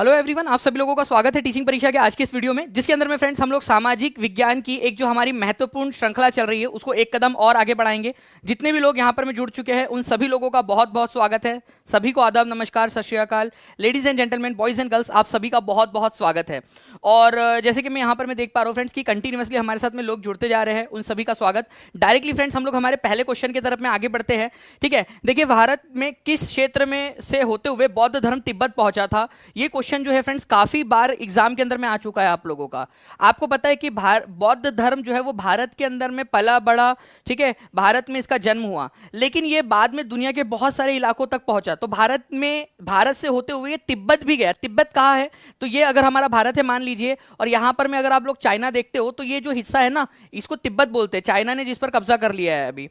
Hello everyone, आप सभी लोगों का स्वागत है टीचिंग परीक्षा के आज की इस वीडियो में, जिसके अंदर में फ्रेंड्स हम लोग सामाजिक विज्ञान की एक जो हमारी महत्वपूर्ण श्रृंखला चल रही है उसको एक कदम और आगे बढ़ाएंगे। जितने भी लोग यहाँ पर में जुड़ चुके हैं उन सभी लोगों का बहुत बहुत स्वागत है। सभी को आदाब, नमस्कार, सत श्री अकाल। Ladies and gentleman, boys and girls, आप सभी का बहुत बहुत स्वागत है। और जैसे कि मैं यहाँ पर मैं देख पा रहा हूँ फ्रेंड्स कि कंटिन्यूसली हमारे साथ में लोग जुड़ते जा रहे हैं, उन सभी का स्वागत। डायरेक्टली फ्रेंड्स हम लोग हमारे पहले क्वेश्चन की तरफ में आगे बढ़ते हैं। ठीक है, देखिए भारत में किस क्षेत्र में से होते हुए बौद्ध धर्म तिब्बत पहुंचा था, ये क्वेश्चन जो है फ्रेंड्स काफी बार एग्जाम के अंदर में आ चुका है आप लोगों का। आपको पता है कि बौद्ध धर्म जो है वो भारत के अंदर में पला बड़ा, ठीक है, भारत में इसका जन्म हुआ, लेकिन ये बाद में दुनिया के बहुत सारे इलाकों तक पहुंचा। तो भारत से होते हुए ये तिब्बत भी गया। तिब्बत कहाँ है? तो ये अगर हमारा भारत है मान लीजिए, और यहां पर में अगर आप लोग चाइना देखते हो तो ये जो हिस्सा है ना, इसको तिब्बत बोलते हैं, चाइना ने जिस पर कब्जा कर लिया है अभी।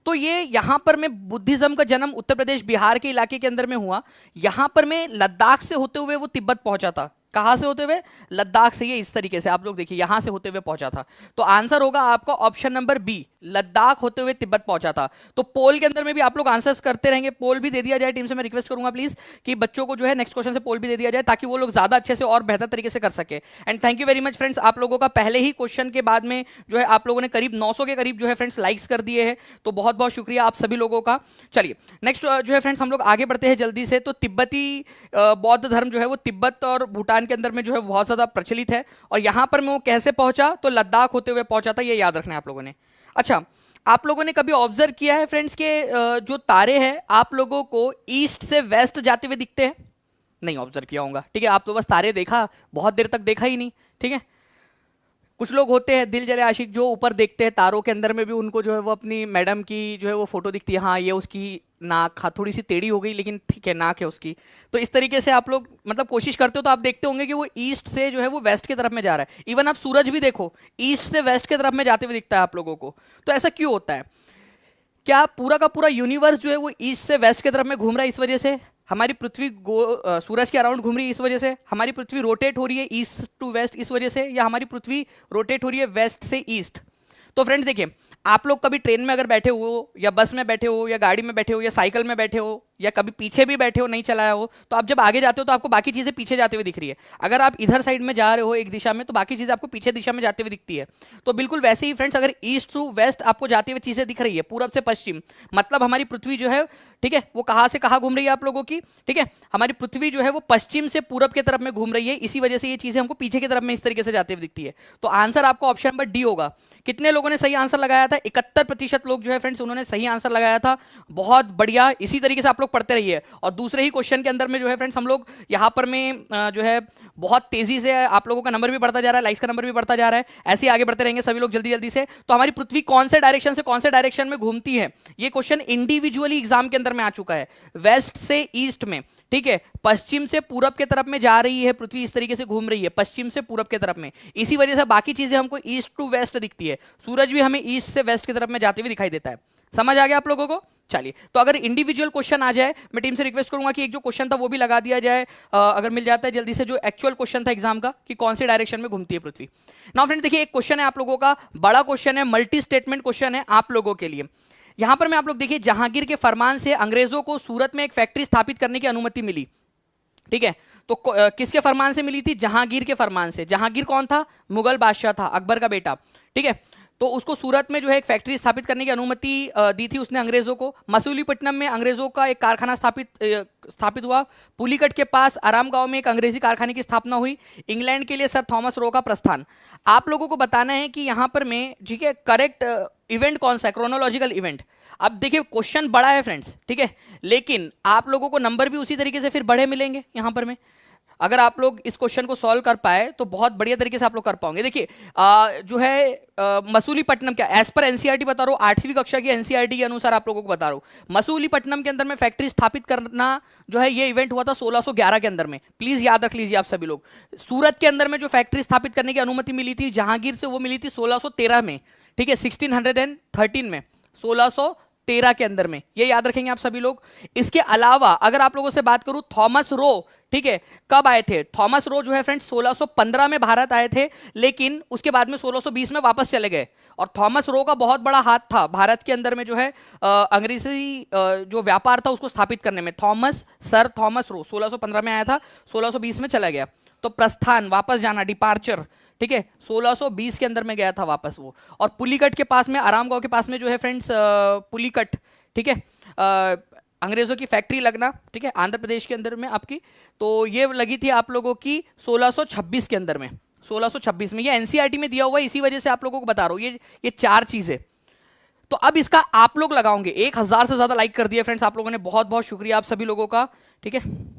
तो ये यहाँ पर में बुद्धिज्म का जन्म उत्तर प्रदेश बिहार के इलाके के अंदर में हुआ। यहाँ पर में लद्दाख से होते हुए वो तिब्बत पहुंचा था। कहां से होते हुए? लद्दाख से। ये इस तरीके से आप लोग देखिए, यहां से होते हुए पहुंचा था। तो आंसर होगा आपका ऑप्शन नंबर बी, लद्दाख होते हुए तिब्बत पहुंचा था। तो पोल के अंदर में भी आप लोग आंसर्स करते रहेंगे। पोल भी दे दिया जाए टीम से, मैं रिक्वेस्ट करूंगा प्लीज कि बच्चों को जो है नेक्स्ट क्वेश्चन से पोल भी दे दिया जाए, ताकि वो लोग ज्यादा अच्छे से और बेहतर तरीके से कर सके। And thank you very much friends, आप लोगों का पहले ही क्वेश्चन के बाद में जो है आप लोगों ने करीब 900 के करीब जो है फ्रेंड्स लाइक्स कर दिए हैं। तो बहुत बहुत शुक्रिया आप सभी लोगों का। चलिए नेक्स्ट जो है फ्रेंड्स हम लोग आगे बढ़ते हैं जल्दी से। तो तिब्बती बौद्ध धर्म जो है वो तिब्बत और भूटान के अंदर में जो है बहुत ज्यादा प्रचलित है। और यहां पर वो कैसे पहुंचा? तो लद्दाख होते हुए पहुंचा था, ये याद रखना है आप लोगों ने। अच्छा, आप लोगों ने कभी ऑब्जर्व किया है फ्रेंड्स के जो तारे हैं आप लोगों को ईस्ट से वेस्ट जाते हुए दिखते हैं? नहीं ऑब्जर्व किया होगा, ठीक है। आप तो बस तारे देखा, बहुत देर तक देखा ही नहीं, ठीक है। कुछ लोग होते हैं दिल जले आशिक, जो ऊपर देखते हैं तारों के अंदर में भी उनको जो है वो अपनी मैडम की जो है वो फोटो दिखती है। हाँ, ये उसकी नाक, हाँ थोड़ी सी टेढ़ी हो गई लेकिन ठीक है, नाक है उसकी। तो इस तरीके से आप लोग मतलब कोशिश करते हो तो आप देखते होंगे कि वो ईस्ट से जो है वो वेस्ट की तरफ में जा रहा है। इवन आप सूरज भी देखो, ईस्ट से वेस्ट की तरफ में जाते हुए दिखता है आप लोगों को। तो ऐसा क्यों होता है? क्या पूरा का पूरा यूनिवर्स जो है वो ईस्ट से वेस्ट की तरफ में घूम रहा है इस वजह से? हमारी पृथ्वी सूरज के अराउंड घूम रही है इस वजह से? हमारी पृथ्वी रोटेट हो रही है ईस्ट टू वेस्ट इस वजह से? या हमारी पृथ्वी रोटेट हो रही है वेस्ट से ईस्ट? तो फ्रेंड्स देखिए, आप लोग कभी ट्रेन में अगर बैठे हो, या बस में बैठे हो, या गाड़ी में बैठे हो, या साइकिल में बैठे हो, या कभी पीछे भी बैठे हो, नहीं चलाया हो, तो आप जब आगे जाते हो तो आपको बाकी चीजें पीछे जाते हुए दिख रही है। अगर आप इधर साइड में जा रहे हो एक दिशा में, तो बाकी चीजें आपको पीछे दिशा में जाते हुए दिखती है। तो बिल्कुल वैसे ही फ्रेंड्स, अगर ईस्ट टू वेस्ट आपको जाते हुए चीजें दिख रही है, पूरब से पश्चिम, मतलब हमारी पृथ्वी जो है, ठीक है, वो कहां से कहां घूम रही है आप लोगों की? ठीक है, हमारी पृथ्वी जो है वो पश्चिम से पूरब की तरफ में घूम रही है। इसी वजह से ये चीजें हमको पीछे की तरफ में इस तरीके से जाते हुए दिखती है। तो आंसर आपको ऑप्शन नंबर डी होगा। कितने लोगों ने सही आंसर लगाया था? 71% लोग जो है फ्रेंड्स उन्होंने सही आंसर लगाया था। बहुत बढ़िया, इसी तरीके से आप लोग पढ़ते रहिए। और दूसरे ही क्वेश्चन के अंदर में जो है फ्रेंड्स हम लोग यहाँ पर में जो है बहुत तेजी से आप लोगों का नंबर भी बढ़ता जा रहा है, लाइक्स का नंबर भी बढ़ता जा रहा है। ऐसे ही आगे बढ़ते रहेंगे सभी लोग जल्दी जल्दी से। तो हमारी पृथ्वी कौन से डायरेक्शन में घूमती है, ये क्वेश्चन इंडिविजुअली एग्जाम के अंदर में आ चुका है। वेस्ट से ईस्ट में, ठीक है, पश्चिम से पूरब की तरफ में जा रही है पृथ्वी, इस तरीके से घूम रही है पश्चिम से पूरब की तरफ में। इसी वजह से बाकी चीजें हमको ईस्ट टू वेस्ट दिखती है। सूरज भी हमें ईस्ट से वेस्ट की तरफ में जाते हुए दिखाई देता है। समझ आ गया आप लोगों को? चलिए, तो अगर इंडिविजुअल क्वेश्चन आ जाए, मैं टीम से रिक्वेस्ट करूंगा कि एक जो क्वेश्चन था वो भी लगा दिया जाए, अगर मिल जाता है जल्दी से, जो एक्चुअल क्वेश्चन था एग्जाम का कि कौन से डायरेक्शन में घूमती है पृथ्वी। नाउ फ्रेंड देखिए, एक क्वेश्चन है आप लोगों का, बड़ा क्वेश्चन है, मल्टी स्टेटमेंट क्वेश्चन है आप लोगों के लिए। यहां पर मैं आप लोग देखिए, जहांगीर के फरमान से अंग्रेजों को सूरत में एक फैक्ट्री स्थापित करने की अनुमति मिली। ठीक है, तो किसके फरमान से मिली थी? जहांगीर के फरमान से। जहांगीर कौन था? मुगल बादशाह था, अकबर का बेटा। ठीक है, तो उसको सूरत में जो है एक फैक्ट्री स्थापित करने की अनुमति दी थी उसने अंग्रेजों को। मसूलीपट्टनम में अंग्रेजों का एक कारखाना स्थापित हुआ। पुलिकट के पास आराम गांव में एक अंग्रेजी कारखाने की स्थापना हुई। इंग्लैंड के लिए सर थॉमस रो का प्रस्थान। आप लोगों को बताना है कि यहां पर में, ठीक है, करेक्ट इवेंट कौन सा है, क्रोनोलॉजिकल इवेंट। अब देखिए क्वेश्चन बड़ा है फ्रेंड्स, ठीक है, लेकिन आप लोगों को नंबर भी उसी तरीके से फिर बड़े मिलेंगे यहां पर में। अगर आप लोग इस क्वेश्चन को सॉल्व कर पाए तो बहुत बढ़िया तरीके से आप लोग कर पाओगे। देखिए जो है मसूलीपट्टनम, क्या एज पर एनसीईआरटी बता रहा हूं, 8वीं कक्षा की एनसीईआरटी के अनुसार आप लोगों को बता रहा हूं, मसूलीपट्टनम के अंदर में फैक्ट्री स्थापित करना जो है ये इवेंट हुआ था 1611 के अंदर में। प्लीज याद रख लीजिए आप सभी लोग। सूरत के अंदर में जो फैक्ट्री स्थापित करने की अनुमति मिली थी जहांगीर से, वो मिली थी 1613 में, ठीक है, 1613 में, 1613 के अंदर में, ये याद रखेंगे आप सभी लोग। इसके अलावा अगर आप लोगों से बात करूं, थॉमस रो, ठीक है, कब आए थे? थॉमस रो जो है फ्रेंड्स 1615 में भारत आए थे, लेकिन उसके बाद में 1620 में वापस चले गए। और थॉमस रो का बहुत बड़ा हाथ था भारत के अंदर में जो है अंग्रेजी जो व्यापार था उसको स्थापित करने में। सर थॉमस रो 1615 में आया था, 1620 में चला गया। तो प्रस्थान, वापस जाना, डिपार्चर, ठीक है, 1620 के अंदर में गया था वापस वो। और पुलिकट के पास में, आराम गांव के पास में जो है फ्रेंड्स पुलिकट, ठीक है, अंग्रेजों की फैक्ट्री लगना, ठीक है, आंध्र प्रदेश के अंदर में आपकी, तो ये लगी थी आप लोगों की 1626 के अंदर में, 1626 में। ये एनसीईआरटी में दिया हुआ है, इसी वजह से आप लोगों को बता रहा हूं, ये चार चीजें। तो अब इसका आप लोग लगाओगे। 1000 से ज्यादा लाइक कर दिया फ्रेंड्स आप लोगों ने, बहुत बहुत शुक्रिया आप सभी लोगों का, ठीक है।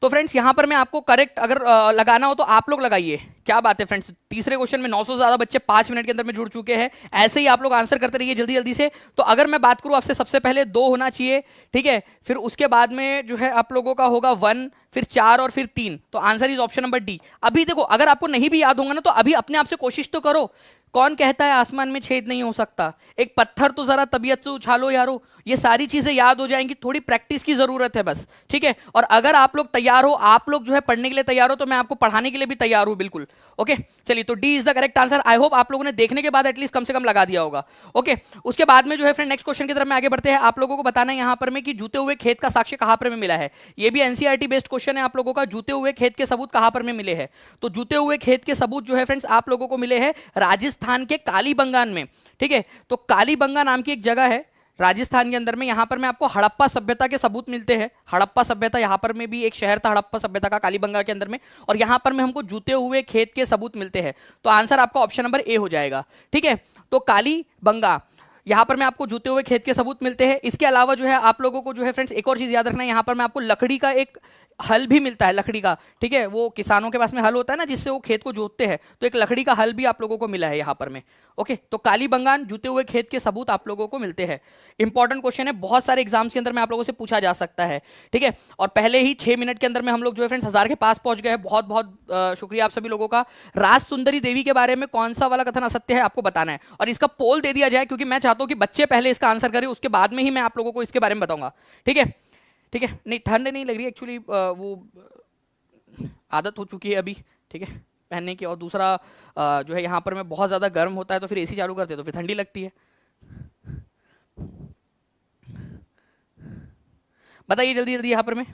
तो फ्रेंड्स यहां पर मैं आपको करेक्ट अगर लगाना हो तो आप लोग लगाइए। क्या बात है फ्रेंड्स, तीसरे क्वेश्चन में 900 से ज्यादा बच्चे 5 मिनट के अंदर में जुड़ चुके हैं। ऐसे ही आप लोग आंसर करते रहिए जल्दी जल्दी से। तो अगर मैं बात करूं आपसे, सबसे पहले 2 होना चाहिए, ठीक है, फिर उसके बाद में जो है आप लोगों का होगा 1, फिर 4 और फिर 3। तो answer is option number D. अभी देखो, अगर आपको नहीं भी याद होगा ना, तो अभी अपने आप से कोशिश तो करो। कौन कहता है आसमान में छेद नहीं हो सकता? एक पत्थर तो जरा तबीयत से उछालो यारो। ये सारी चीजें याद हो जाएंगी, थोड़ी प्रैक्टिस की जरूरत है बस, ठीक है। और अगर आप लोग तैयार हो, आप लोग जो है पढ़ने के लिए तैयार हो, तो मैं आपको पढ़ाने के लिए भी तैयार हूं, बिल्कुल। ओके, चलिए, तो D is the correct answer. I hope आप लोगों ने देखने के बाद एटलीस्ट कम से कम लगा दिया होगा। ओके, उसके बाद में जो है फ्रेंड नेक्स्ट क्वेश्चन की तरफ में आगे बढ़ते हैं। आप लोगों को बताना है यहां पर में कि जूते हुए खेत का साक्ष्य कहां पर में मिला है। ये भी एनसीईआरटी बेस्ड क्वेश्चन है आप लोगों का, जूते हुए खेत के सबूत कहां पर में मिले हैं। तो जूते हुए खेत के सबूत जो है फ्रेंड्स आप लोगों को मिले हैं राजस्थान के कालीबंगान में, ठीक है। तो कालीबंगा नाम की एक जगह है राजस्थान के अंदर में, यहां पर में आपको हड़प्पा सभ्यता के सबूत मिलते हैं। हड़प्पा सभ्यता, यहां पर में भी एक शहर था हड़प्पा सभ्यता का कालीबंगा के अंदर में, और यहां पर में हमको जूते हुए खेत के सबूत मिलते हैं। तो आंसर आपका ऑप्शन नंबर ए हो जाएगा, ठीक है। तो कालीबंगा, यहां पर में आपको जूते हुए खेत के सबूत मिलते हैं। इसके अलावा जो है आप लोगों को जो है फ्रेंड्स एक और चीज याद रखना है, यहां पर में आपको लकड़ी का एक हल भी मिलता है, लकड़ी का, ठीक है। वो किसानों के पास में हल होता है ना, जिससे वो खेत को जोतते हैं, तो एक लकड़ी का हल भी आप लोगों को मिला है यहां पर में। ओके, तो कालीबंगान, जूते हुए खेत के सबूत आप लोगों को मिलते हैं। इंपॉर्टेंट क्वेश्चन है, बहुत सारे एग्जाम्स के अंदर में आप लोगों से पूछा जा सकता है, ठीक है। और पहले ही 6 मिनट के अंदर में हम लोग जो है फ्रेंड्स 1000 के पास पहुंच गए हैं। बहुत बहुत शुक्रिया आप सभी लोगों का। राज सुंदरी देवी के बारे में कौन सा वाला कथन असत्य है आपको बताना है, और इसका पोल दे दिया जाए, क्योंकि मैं चाहता हूं कि बच्चे पहले इसका आंसर करें, उसके बाद में ही मैं आप लोगों को इसके बारे में बताऊंगा, ठीक है। ठीक है, नहीं ठंड नहीं लग रही एक्चुअली, वो आदत हो चुकी है अभी, ठीक है, पहनने की। और दूसरा जो है यहाँ पर में बहुत ज़्यादा गर्म होता है, तो फिर एसी चालू करते हैं तो फिर ठंडी लगती है। बताइए जल्दी जल्दी यहाँ पर में।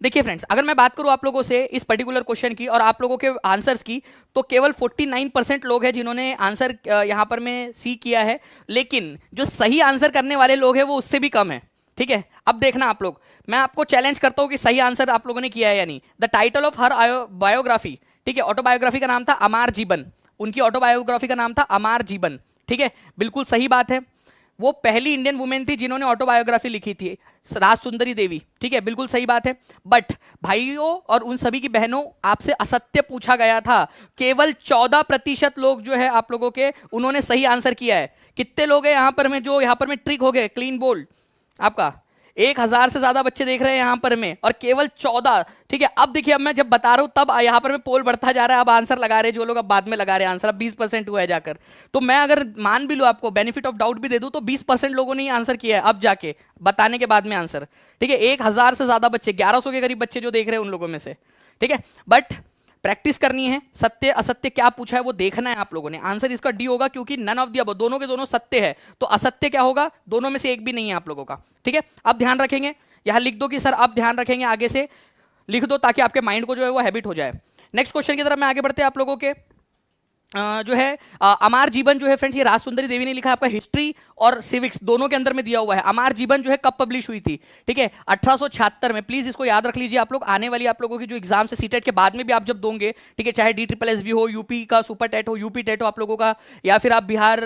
देखिए फ्रेंड्स, अगर मैं बात करूं आप लोगों से इस पर्टिकुलर क्वेश्चन की और आप लोगों के आंसर्स की, तो केवल 49% लोग हैं जिन्होंने आंसर यहां पर में सी किया है, लेकिन जो सही आंसर करने वाले लोग हैं वो उससे भी कम है, ठीक है। अब देखना आप लोग, मैं आपको चैलेंज करता हूं कि सही आंसर आप लोगों ने किया है या नहीं। The title of her biography, ठीक है, ऑटोबायोग्राफी का नाम था अमार जीवन, उनकी ऑटोबायोग्राफी का नाम था अमार जीवन, ठीक है, बिल्कुल सही बात है। वो पहली इंडियन वुमेन थी जिन्होंने ऑटोबायोग्राफी लिखी थी, राज सुंदरी देवी, ठीक है, बिल्कुल सही बात है। बट भाइयों और उन सभी की बहनों, आपसे असत्य पूछा गया था। केवल 14% लोग जो है आप लोगों के, उन्होंने सही आंसर किया है। कितने लोग हैं यहाँ पर में जो यहाँ पर में ट्रिक हो गए, क्लीन बोल्ड आपका 1000 से ज्यादा बच्चे देख रहे हैं यहाँ पर में, और केवल 14, ठीक है। अब देखिए, अब मैं जब बता रहा हूं तब यहाँ पर में पोल बढ़ता जा रहा है, अब आंसर लगा रहे जो लोग, अब बाद में लगा रहे हैं आंसर, अब 20% हुआ है जाकर। तो मैं अगर मान भी लूं, आपको बेनिफिट ऑफ डाउट भी दे दूं, तो 20% लोगों ने आंसर किया है अब जाके बताने के बाद में आंसर, ठीक है। 1000 से ज्यादा बच्चे, 1100 के करीब बच्चे जो देख रहे हैं उन लोगों में से, ठीक है। बट प्रैक्टिस करनी है, सत्य असत्य क्या पूछा है वो देखना है आप लोगों ने। आंसर इसका डी होगा, क्योंकि नन ऑफ द अबव, दोनों के दोनों सत्य है, तो असत्य क्या होगा, दोनों में से एक भी नहीं है आप लोगों का, ठीक है। अब ध्यान रखेंगे, यहां लिख दो कि सर अब ध्यान रखेंगे, आगे से लिख दो ताकि आपके माइंड को जो है वो हैबिट हो जाए। नेक्स्ट क्वेश्चन की तरफ में आगे बढ़ते हैं आप लोगों के। जो है अमार जीवन जो है फ्रेंड्स, ये राज सुंदरी देवी ने लिखा है, आपका हिस्ट्री और सिविक्स दोनों के अंदर में दिया हुआ है। अमार जीवन जो है कब पब्लिश हुई थी, ठीक है, 1876 में। प्लीज इसको याद रख लीजिए आप लोग, आने वाली आप लोगों की जो एग्जाम से सीटेट के बाद में भी आप जब दोगे, ठीक है, चाहे DSSS हो, यूपी का सुपर टेट हो, यूपी टेट हो आप लोगों का, या फिर आप बिहार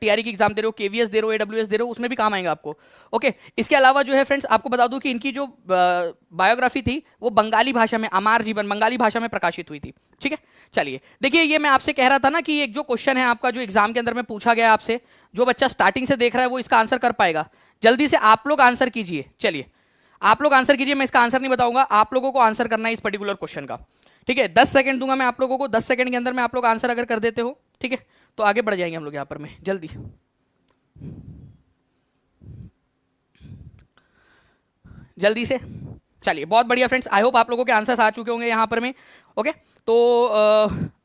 TRE की एग्जाम दे रहे हो, KVS दे रहे हो, AWS दे रहे हो, उसमें भी काम आएगा आपको। ओके, इसके अलावा जो है फ्रेंड्स आपको बता दूं कि इनकी जो बायोग्राफी थी वो बंगाली भाषा में, अमार जीवन बंगाली भाषा में प्रकाशित हुई थी, ठीक है। चलिए देखिए, ये मैं आपसे कह रहा था ना कि एक जो क्वेश्चन है आपका जो एग्जाम के अंदर में पूछा गया आपसे, जो बच्चा स्टार्टिंग से देख रहा है वो इसका आंसर कर पाएगा। जल्दी से आप लोग आंसर कीजिए, चलिए आप लोग आंसर कीजिए, मैं इसका आंसर नहीं बताऊंगा, आप लोगों को आंसर करना है इस पर्टिकुलर क्वेश्चन का, ठीक है। 10 सेकंड दूंगा मैं आप लोगों को, 10 सेकंड के अंदर में आप लोग आंसर अगर कर देते हो, ठीक है, तो आगे बढ़ जाएंगे हम लोग यहाँ पर में जल्दी। जल्दी से चलिए, बहुत बढ़िया फ्रेंड्स, आई होप आप लोगों के आंसर्स आ चुके होंगे यहाँ पर में। ओके, तो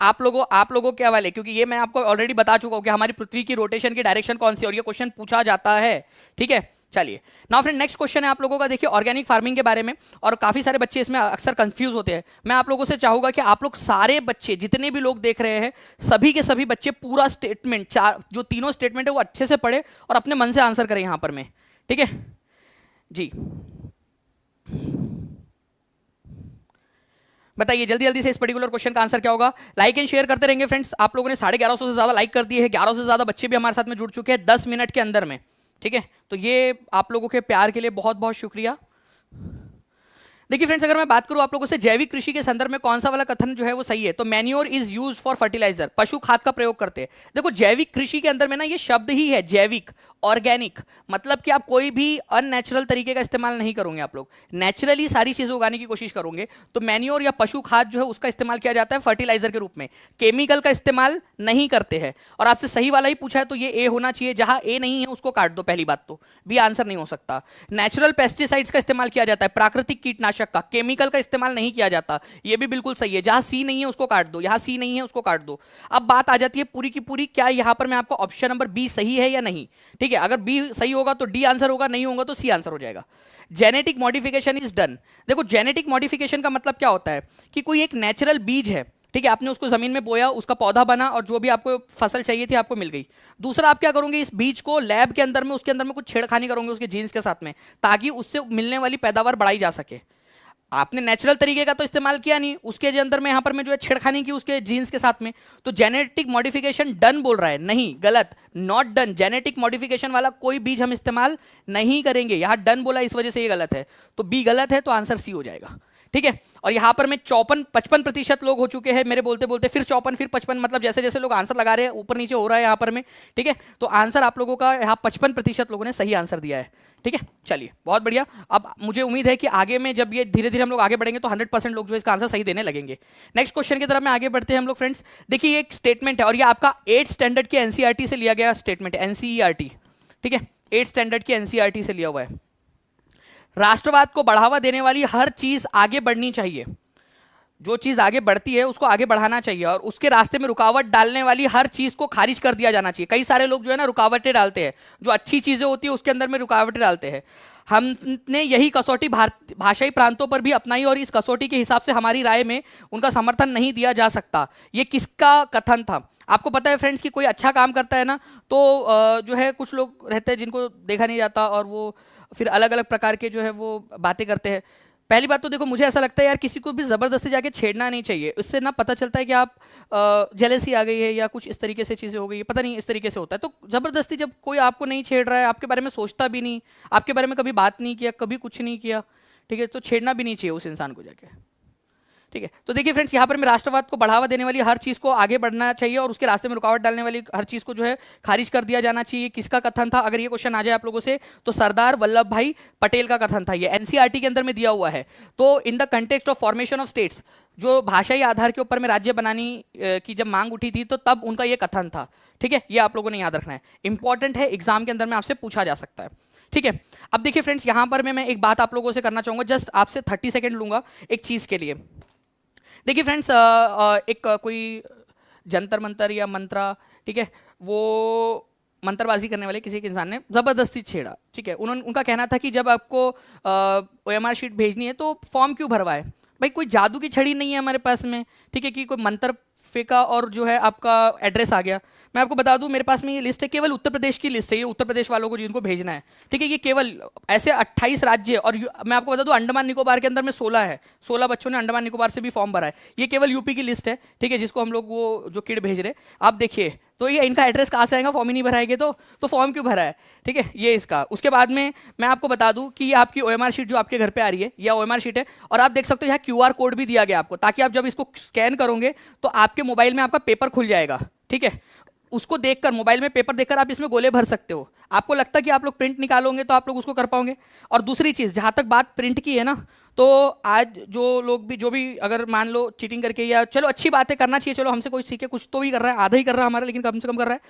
आप लोगों के हवाले, क्योंकि ये मैं आपको ऑलरेडी बता चुका हूँ कि हमारी पृथ्वी की रोटेशन की डायरेक्शन कौन सी, और ये क्वेश्चन पूछा जाता है। ठीक है, चलिए नाउ फ्रेंड नेक्स्ट क्वेश्चन है आप लोगों का, देखिए ऑर्गेनिक फार्मिंग के बारे में, और काफी सारे बच्चे इसमें अक्सर कंफ्यूज होते हैं। मैं आप लोगों से चाहूंगा कि आप लोग सारे बच्चे, जितने भी लोग देख रहे हैं, सभी के सभी बच्चे पूरा स्टेटमेंट, जो तीनों स्टेटमेंट है वो अच्छे से पढ़े और अपने मन से आंसर करें यहाँ पर में। ठीक है जी, बताइए जल्दी जल्दी से इस पर्टिकुलर क्वेश्चन का आंसर क्या होगा। लाइक एंड शेयर करते रहेंगे फ्रेंड्स। आप लोगों ने 1150 से ज्यादा लाइक कर दिए हैं, 1100 से ज्यादा बच्चे भी हमारे साथ में जुड़ चुके हैं 10 मिनट के अंदर में। ठीक है, तो ये आप लोगों के प्यार के लिए बहुत बहुत शुक्रिया। देखिए फ्रेंड्स, अगर मैं बात करूं आप लोगों से जैविक कृषि के संदर्भ में कौन सा वाला कथन जो है वो सही है, तो manure is used for fertilizer, पशु खाद का प्रयोग करते हैं। देखो जैविक कृषि के अंदर में ना ये शब्द ही है जैविक, ऑर्गेनिक, मतलब कि आप कोई भी अननेचुरल तरीके का इस्तेमाल नहीं करोगे, आप लोग नेचुरली सारी चीजें उगाने की कोशिश करोगे। तो मैन्योर या पशु खाद जो है उसका इस्तेमाल किया जाता है फर्टिलाइजर के रूप में, केमिकल का इस्तेमाल नहीं करते हैं। और आपसे सही वाला ही पूछा है तो ये ए होना चाहिए, जहां ए नहीं है उसको काट दो, पहली बात तो बी आंसर नहीं हो सकता। नेचुरल पेस्टिसाइड्स का इस्तेमाल किया जाता है, प्राकृतिक कीटनाशक का, केमिकल का इस्तेमाल नहीं किया जाता, ये भी बिल्कुल सही है। जहां सी नहीं है उसको काट दो, यहां सी नहीं है उसको काट दो। अब बात आ जाती है पूरी की पूरी, क्या यहां पर मैं आपको ऑप्शन नंबर बी सही है या नहीं। ठीक है, अगर बी सही होगा तो डी आंसर होगा, नहीं होगा तो सी आंसर हो जाएगा। Genetic modification is done. देखो जेनेटिक मॉडिफिकेशन का मतलब क्या होता है कि कोई एक नेचुरल बीज है, ठीक है, आपने उसको जमीन में बोया, उसका पौधा बना और जो भी आपको फसल चाहिए थी आपको मिल गई। दूसरा आप क्या करोगे, इस बीज को लैब के अंदर में, उसके अंदर में कुछ छेड़खानी करोगे उसके जीन्स के साथ में, ताकि उससे मिलने वाली पैदावार बढ़ाई जा सके। आपने नेचुरल तरीके का तो इस्तेमाल किया नहीं, उसके अंदर में यहां पर मैं जो है छेड़खानी की उसके जीन्स के साथ में, तो जेनेटिक मॉडिफिकेशन डन बोल रहा है, नहीं, गलत, नॉट डन। जेनेटिक मॉडिफिकेशन वाला कोई बीज हम इस्तेमाल नहीं करेंगे, यहां डन बोला इस वजह से ये गलत है, तो बी गलत है, तो आंसर सी हो जाएगा। ठीक है, और यहां पर मैं 55% लोग हो चुके हैं मेरे बोलते बोलते, फिर 54 फिर 55, मतलब जैसे जैसे लोग आंसर लगा रहे हैं ऊपर नीचे हो रहा है यहां पर में। ठीक है, तो आंसर आप लोगों का यहाँ 55% लोगों ने सही आंसर दिया है। ठीक है, चलिए बहुत बढ़िया। अब मुझे उम्मीद है कि आगे में जब ये धीरे धीरे हम लोग आगे बढ़ेंगे तो 100% लोग जो इसका आंसर सही देने लगेंगे। नेक्स्ट क्वेश्चन की तरफ में आगे बढ़ते हैं हम लोग फ्रेंड्स। देखिए एक स्टेटमेंट है और ये आपका 8th स्टैंडर्ड के एनसीईआरटी से लिया गया स्टेटमेंट है, एनसीईआरटी। ठीक है, 8th स्टैंडर्ड के एनसीईआरटी से लिया हुआ है। राष्ट्रवाद को बढ़ावा देने वाली हर चीज आगे बढ़नी चाहिए, जो चीज आगे बढ़ती है उसको आगे बढ़ाना चाहिए, और उसके रास्ते में रुकावट डालने वाली हर चीज को खारिज कर दिया जाना चाहिए। कई सारे लोग जो है ना रुकावटें डालते हैं, जो अच्छी चीजें होती है उसके अंदर में रुकावटें डालते हैं। हमने यही कसौटी भाषाई प्रांतों पर भी अपनाई और इस कसौटी के हिसाब से हमारी राय में उनका समर्थन नहीं दिया जा सकता। ये किसका कथन था? आपको पता है फ्रेंड्स कि कोई अच्छा काम करता है ना तो जो है कुछ लोग रहते हैं जिनको देखा नहीं जाता और वो फिर अलग अलग प्रकार के जो है वो बातें करते हैं। पहली बात तो देखो मुझे ऐसा लगता है यार किसी को भी ज़बरदस्ती जाके छेड़ना नहीं चाहिए, इससे ना पता चलता है कि आप जेलसी आ गई है या कुछ इस तरीके से चीज़ें हो गई है, पता नहीं इस तरीके से होता है। तो ज़बरदस्ती जब कोई आपको नहीं छेड़ रहा है, आपके बारे में सोचता भी नहीं, आपके बारे में कभी बात नहीं किया, कभी कुछ नहीं किया, ठीक है, तो छेड़ना भी नहीं चाहिए उस इंसान को जाके। ठीक है, तो देखिए फ्रेंड्स यहाँ पर मैं राष्ट्रवाद को बढ़ावा देने वाली हर चीज़ को आगे बढ़ना चाहिए और उसके रास्ते में रुकावट डालने वाली हर चीज़ को जो है खारिज कर दिया जाना चाहिए। किसका कथन था? अगर ये क्वेश्चन आ जाए आप लोगों से तो सरदार वल्लभ भाई पटेल का कथन था। ये एनसीईआरटी के अंदर में दिया हुआ है। तो in the context of formation of states, जो भाषाई आधार के ऊपर में राज्य बनाने की जब मांग उठी थी तो तब उनका ये कथन था। ठीक है, ये आप लोगों ने याद रखना है, इंपॉर्टेंट है, एग्जाम के अंदर में आपसे पूछा जा सकता है। ठीक है, अब देखिए फ्रेंड्स यहाँ पर मैं एक बात आप लोगों से करना चाहूंगा, जस्ट आपसे 30 सेकेंड लूंगा एक चीज़ के लिए। देखिए फ्रेंड्स एक कोई जंतर मंतर या मंत्रा, ठीक है, वो मंत्रबाजी करने वाले किसी एक इंसान ने ज़बरदस्ती छेड़ा। ठीक है, उनका कहना था कि जब आपको ओएमआर शीट भेजनी है तो फॉर्म क्यों भरवाए? भाई कोई जादू की छड़ी नहीं है हमारे पास में, ठीक है, कि कोई मंत्र फेंका और जो है आपका एड्रेस आ गया। मैं आपको बता दूं मेरे पास में ये लिस्ट है, केवल उत्तर प्रदेश की लिस्ट है, ये उत्तर प्रदेश वालों को जिनको भेजना है। ठीक है, ये केवल ऐसे 28 राज्य और मैं आपको बता दूं अंडमान निकोबार के अंदर में 16 है, 16 बच्चों ने अंडमान निकोबार से भी फॉर्म भरा है। ये केवल यूपी की लिस्ट है, ठीक है, जिसको हम लोग वो जो किड भेज रहे, आप देखिए तो ये इनका एड्रेस कहाँ से आएगा? फॉर्म ही नहीं भराएंगे तो फॉर्म क्यों भरा है? ठीक है, ये इसका। उसके बाद में मैं आपको बता दूं कि ये आपकी ओएमआर शीट जो आपके घर पे आ रही है, यह ओएमआर शीट है और आप देख सकते हो यहाँ क्यूआर कोड भी दिया गया आपको, ताकि आप जब इसको स्कैन करोगे तो आपके मोबाइल में आपका पेपर खुल जाएगा। ठीक है, उसको देखकर, मोबाइल में पेपर देखकर आप इसमें गोले भर सकते हो। आपको लगता है कि आप लोग प्रिंट निकालोगे तो आप लोग उसको कर पाओगे? और दूसरी चीज़, जहाँ तक बात प्रिंट की है ना, तो आज जो भी अगर मान लो चीटिंग करके, या चलो अच्छी बात है, करना चाहिए, चलो हमसे कोई सीखे, कुछ तो भी कर रहा है, आधा ही कर रहा है हमारा, लेकिन कम से कम कर रहा है।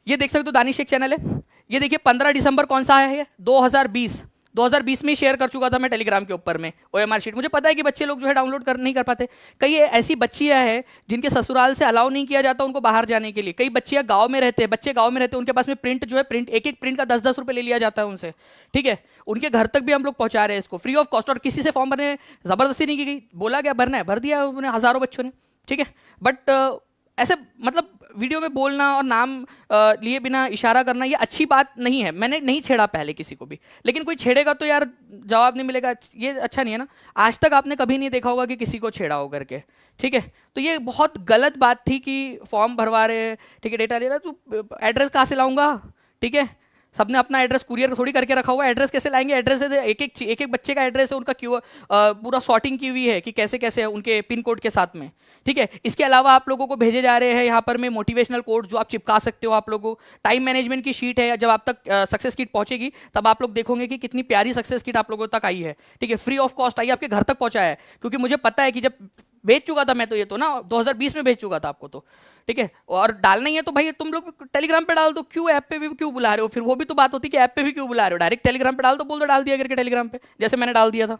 ये देख सकते हो दानिश एक चैनल है, ये देखिए 15 दिसंबर कौन सा है, 2020 में शेयर कर चुका था मैं टेलीग्राम के ऊपर में ओएमआर शीट। मुझे पता है कि बच्चे लोग जो है डाउनलोड कर नहीं कर पाते। कई ऐसी बच्चियां हैं जिनके ससुराल से अलाउ नहीं किया जाता उनको बाहर जाने के लिए। कई बच्चियां गांव में रहते हैं, बच्चे गांव में रहते हैं, उनके पास में प्रिंट जो है, प्रिंट एक एक प्रिंट का 10-10 रुपए ले लिया जाता है उनसे, ठीक है। उनके घर तक भी हम लोग पहुंचा रहे हैं इसको फ्री ऑफ कॉस्ट, और किसी से फॉर्म भरने जबरदस्ती नहीं की गई, बोला गया भरना है, भर दिया उन्होंने हजारों बच्चों ने, ठीक है। बट ऐसे मतलब वीडियो में बोलना और नाम लिए बिना इशारा करना ये अच्छी बात नहीं है। मैंने नहीं छेड़ा पहले किसी को भी, लेकिन कोई छेड़ेगा तो यार जवाब नहीं मिलेगा, ये अच्छा नहीं है ना। आज तक आपने कभी नहीं देखा होगा कि किसी को छेड़ा हो करके, ठीक है। तो ये बहुत गलत बात थी कि फॉर्म भरवा रहे, ठीक है, डेटा ले रहा, तो एड्रेस कहाँ से लाऊंगा, ठीक है। सबने अपना एड्रेस कुरियर थोड़ी करके रखा हुआ है, एड्रेस कैसे लाएंगे, एड्रेस है एक एक बच्चे का एड्रेस है, उनका क्यों पूरा सॉर्टिंग की हुई है कि कैसे कैसे है उनके पिन कोड के साथ में, ठीक है। इसके अलावा आप लोगों को भेजे जा रहे हैं यहाँ पर में मोटिवेशनल कोड जो आप चिपका सकते हो। आप लोगों को टाइम मैनेजमेंट की शीट है, जब आप तक सक्सेस किट पहुंचेगी तब आप लोग देखोगे कि कितनी प्यारी सक्सेस किट आप लोगों तक आई है, ठीक है, फ्री ऑफ कॉस्ट आई, आपके घर तक पहुंचाया है। क्योंकि मुझे पता है कि जब भेज चुका था मैं तो, ये तो ना 2020 में भेज चुका था आपको, तो ठीक है। और डालना ही है तो भाई तुम लोग टेलीग्राम पे डाल दो, क्यों ऐप पे भी क्यों बुला रहे हो, फिर वो भी तो बात होती कि ऐप पे भी क्यों बुला रहे हो, डायरेक्ट टेलीग्राम पे डाल दो, बोल दो डाल दिया करके टेलीग्राम पे, जैसे मैंने डाल दिया था।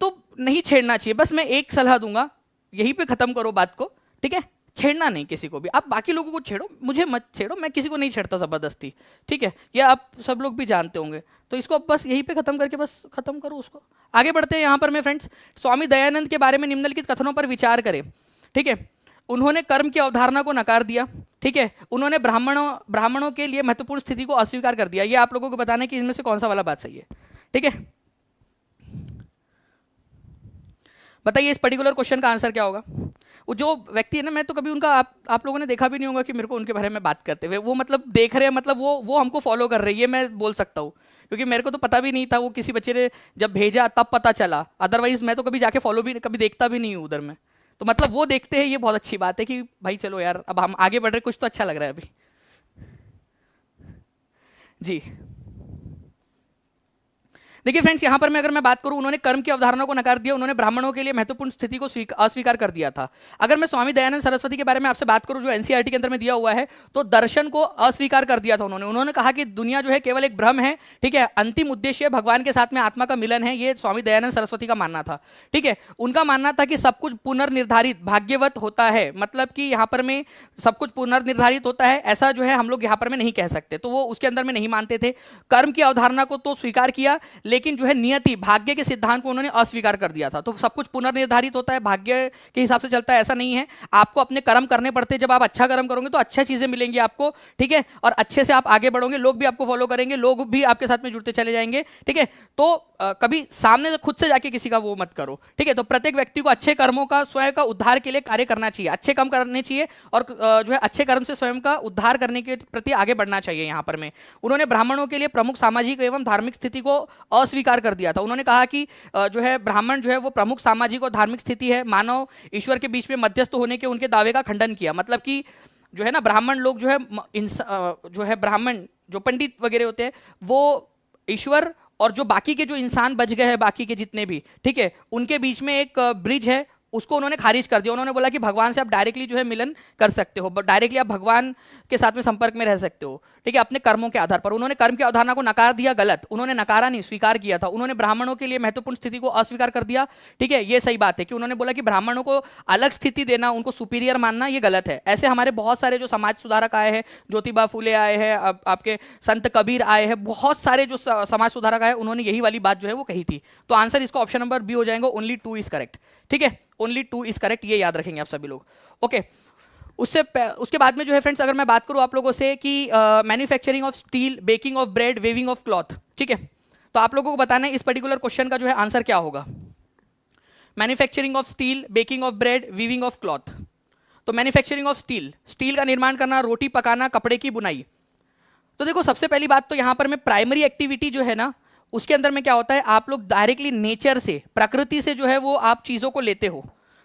तो नहीं छेड़ना चाहिए, बस मैं एक सलाह दूंगा, यहीं पे खत्म करो बात को, ठीक है। छेड़ना नहीं किसी को भी, आप बाकी लोगों को छेड़ो, मुझे मत छेड़ो, मैं किसी को नहीं छेड़ता जबरदस्ती, ठीक है। ये आप सब लोग भी जानते होंगे। तो इसको बस यहीं पे खत्म करके बस खत्म करो उसको। आगे बढ़ते हैं यहाँ पर मैं फ्रेंड्स, स्वामी दयानंद के बारे में निम्नलिखित कथनों पर विचार करें, ठीक है। उन्होंने कर्म की अवधारणा को नकार दिया, ठीक है। उन्होंने ब्राह्मणों के लिए महत्वपूर्ण स्थिति को अस्वीकार कर दिया। ये आप लोगों को बताना है कि इनमें से कौन सा वाला बात सही है, ठीक है। बताइए इस पर्टिकुलर क्वेश्चन का आंसर क्या होगा। वो जो व्यक्ति है ना, मैं तो कभी उनका आप लोगों ने देखा भी नहीं होगा कि मेरे को उनके बारे में बात करते हुए, वो मतलब देख रहे हैं, मतलब वो हमको फॉलो कर रही है, मैं बोल सकता हूँ, क्योंकि मेरे को तो पता भी नहीं था, वो किसी बच्चे ने जब भेजा तब पता चला, अदरवाइज मैं तो कभी जाके फॉलो भी कभी देखता भी नहीं हूँ उधर में। तो मतलब वो देखते हैं, ये बहुत अच्छी बात है कि भाई चलो यार अब हम आगे बढ़ रहे, कुछ तो अच्छा लग रहा है अभी जी। देखिए फ्रेंड्स, यहाँ पर मैं अगर मैं बात करूं, उन्होंने कर्म की अवधारणा को नकार दिया, उन्होंने ब्राह्मणों के लिए महत्वपूर्ण स्थिति को अस्वीकार कर दिया था। अगर मैं स्वामी दयानंद सरस्वती के बारे में आपसे बात करूं, जो एनसीईआरटी के अंदर में दिया हुआ है, तो दर्शन को अस्वीकार कर दिया था उन्होंने कहा कि दुनिया जो है केवल एक भ्रम है, ठीक है, अंतिम उद्देश्य भगवान के साथ में आत्मा का मिलन है, ये स्वामी दयानंद सरस्वती का मानना था, ठीक है। उनका मानना था कि सब कुछ पुनर्निर्धारित भाग्यवत होता है, मतलब कि यहाँ पर में सब कुछ पुनर्निर्धारित होता है, ऐसा जो है हम लोग यहाँ पर में नहीं कह सकते, तो वो उसके अंदर में नहीं मानते थे। कर्म की अवधारणा को तो स्वीकार किया, लेकिन जो है नियति भाग्य के सिद्धांत को उन्होंने अस्वीकार कर दिया था। तो सब कुछ पुनर्निर्धारित होता है, भाग्य के हिसाब से चलता है, ऐसा नहीं है। आपको अपने कर्म करने पड़ते हैं, जब आप अच्छा कर्म करोगे तो अच्छी चीजें मिलेंगी आपको, ठीक है, और अच्छे से आप आगे बढ़ोगे, लोग भी आपको फॉलो करेंगे, लोग भी आपके साथ में जुड़ते चले जाएंगे, ठीक है। तो कभी सामने से खुद से जाके किसी का वो मत करो, ठीक है। तो प्रत्येक व्यक्ति को अच्छे कर्मों का स्वयं का उद्धार के लिए कार्य करना चाहिए, अच्छे कर्म करने चाहिए, और जो है अच्छे कर्म से स्वयं का उद्धार करने के प्रति आगे बढ़ना चाहिए। यहाँ पर में उन्होंने ब्राह्मणों के लिए प्रमुख सामाजिक एवं धार्मिक स्थिति को अस्वीकार कर दिया था। उन्होंने कहा कि जो है ब्राह्मण जो है वो प्रमुख सामाजिक और धार्मिक स्थिति है, मानव ईश्वर के बीच में मध्यस्थ होने के उनके दावे का खंडन किया। मतलब कि जो है ना, ब्राह्मण लोग जो है जो है ब्राह्मण जो पंडित वगैरह होते हैं, वो ईश्वर और जो बाकी के जो इंसान बच गए हैं, बाकी के जितने भी, ठीक है, उनके बीच में एक ब्रिज है, उसको उन्होंने खारिज कर दिया। उन्होंने बोला कि भगवान से आप डायरेक्टली जो है मिलन कर सकते हो, डायरेक्टली आप भगवान के साथ में संपर्क में रह सकते हो, ठीक है, अपने कर्मों के आधार पर। उन्होंने कर्म की अवधारणा को नकार दिया, गलत, उन्होंने नकारा नहीं, स्वीकार किया था। उन्होंने ब्राह्मणों के लिए महत्वपूर्ण स्थिति को अस्वीकार कर दिया, ठीक है, ये सही बात है कि उन्होंने बोला कि ब्राह्मणों को अलग स्थिति देना, उनको सुपीरियर मानना, ये गलत है। ऐसे हमारे बहुत सारे जो समाज सुधारक आए हैं, ज्योतिबा फूले आए हैं, आपके संत कबीर आए हैं, बहुत सारे जो समाज सुधारक आए, उन्होंने यही वाली बात जो है वो कही थी। तो आंसर इसका ऑप्शन नंबर बी हो जाएगा, ओनली 2 इज करेक्ट, ठीक है, ओनली 2 इज करेक्ट, ये याद रखेंगे आप सभी लोग, ओके। उसके बाद में जो है फ्रेंड्स, अगर मैं बात करूं आप लोगों से कि manufacturing of steel, baking of bread, weaving of cloth, ठीक है, तो आप लोगों को बताना है इस पर्टिकुलर क्वेश्चन का जो है आंसर क्या होगा। Manufacturing of steel, baking of bread, weaving of cloth. तो मैन्युफैक्चरिंग ऑफ स्टील, स्टील का निर्माण करना, रोटी पकाना, कपड़े की बुनाई। तो देखो सबसे पहली बात तो यहां पर मैं प्राइमरी एक्टिविटी जो है ना, उसके अंदर में क्या होता है, आप लोग डायरेक्टली नेचर से, प्रकृति से जो है वो आप चीज़ों को लेते हो,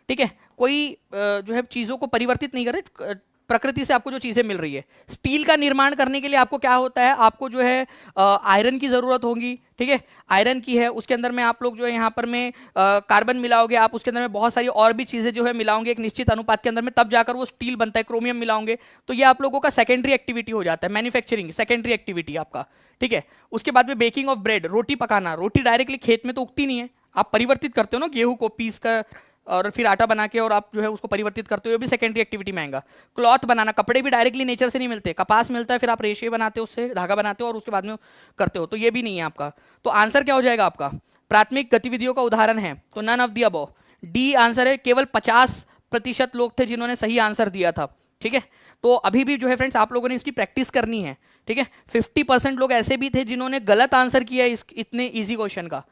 ठीक है, कोई जो है चीज़ों को परिवर्तित नहीं कर रहे, प्रकृति से आपको जो चीजें मिल रही है। स्टील का निर्माण करने के लिए आपको क्या होता है, आपको जो है आयरन की जरूरत होगी, ठीक है, आयरन की है, उसके अंदर में आप लोग जो है यहाँ पर में कार्बन मिलाओगे, आप उसके अंदर में बहुत सारी और भी चीजें जो है मिलाओगे एक निश्चित अनुपात के अंदर में, तब जाकर वो स्टील बनता है, क्रोमियम मिलाओगे, तो ये आप लोगों का सेकेंडरी एक्टिविटी हो जाता है, मैन्युफैक्चरिंग सेकेंडरी एक्टिविटी आपका, ठीक है। उसके बाद में बेकिंग ऑफ ब्रेड, रोटी पकाना, रोटी डायरेक्टली खेत में तो उगती नहीं है, आप परिवर्तित करते हो ना गेहूं को पीस कर और फिर आटा बना के और आप जो है उसको परिवर्तित करते हो, ये भी सेकेंडरी एक्टिविटी में आएगा। क्लॉथ बनाना, कपड़े भी डायरेक्टली नेचर से नहीं मिलते, कपास मिलता है, फिर आप रेशे बनाते हो, उससे धागा बनाते हो और उसके बाद में करते हो, तो ये भी नहीं है आपका। तो आंसर क्या हो जाएगा आपका, प्राथमिक गतिविधियों का उदाहरण है, तो none of the above, D answer है। केवल 50% लोग थे जिन्होंने सही आंसर दिया था, ठीक है। तो अभी भी जो है फ्रेंड्स आप लोगों ने इसकी प्रैक्टिस करनी है, ठीक है। 50% लोग ऐसे भी थे जिन्होंने गलत आंसर किया इस इतने इजी क्वेश्चन का।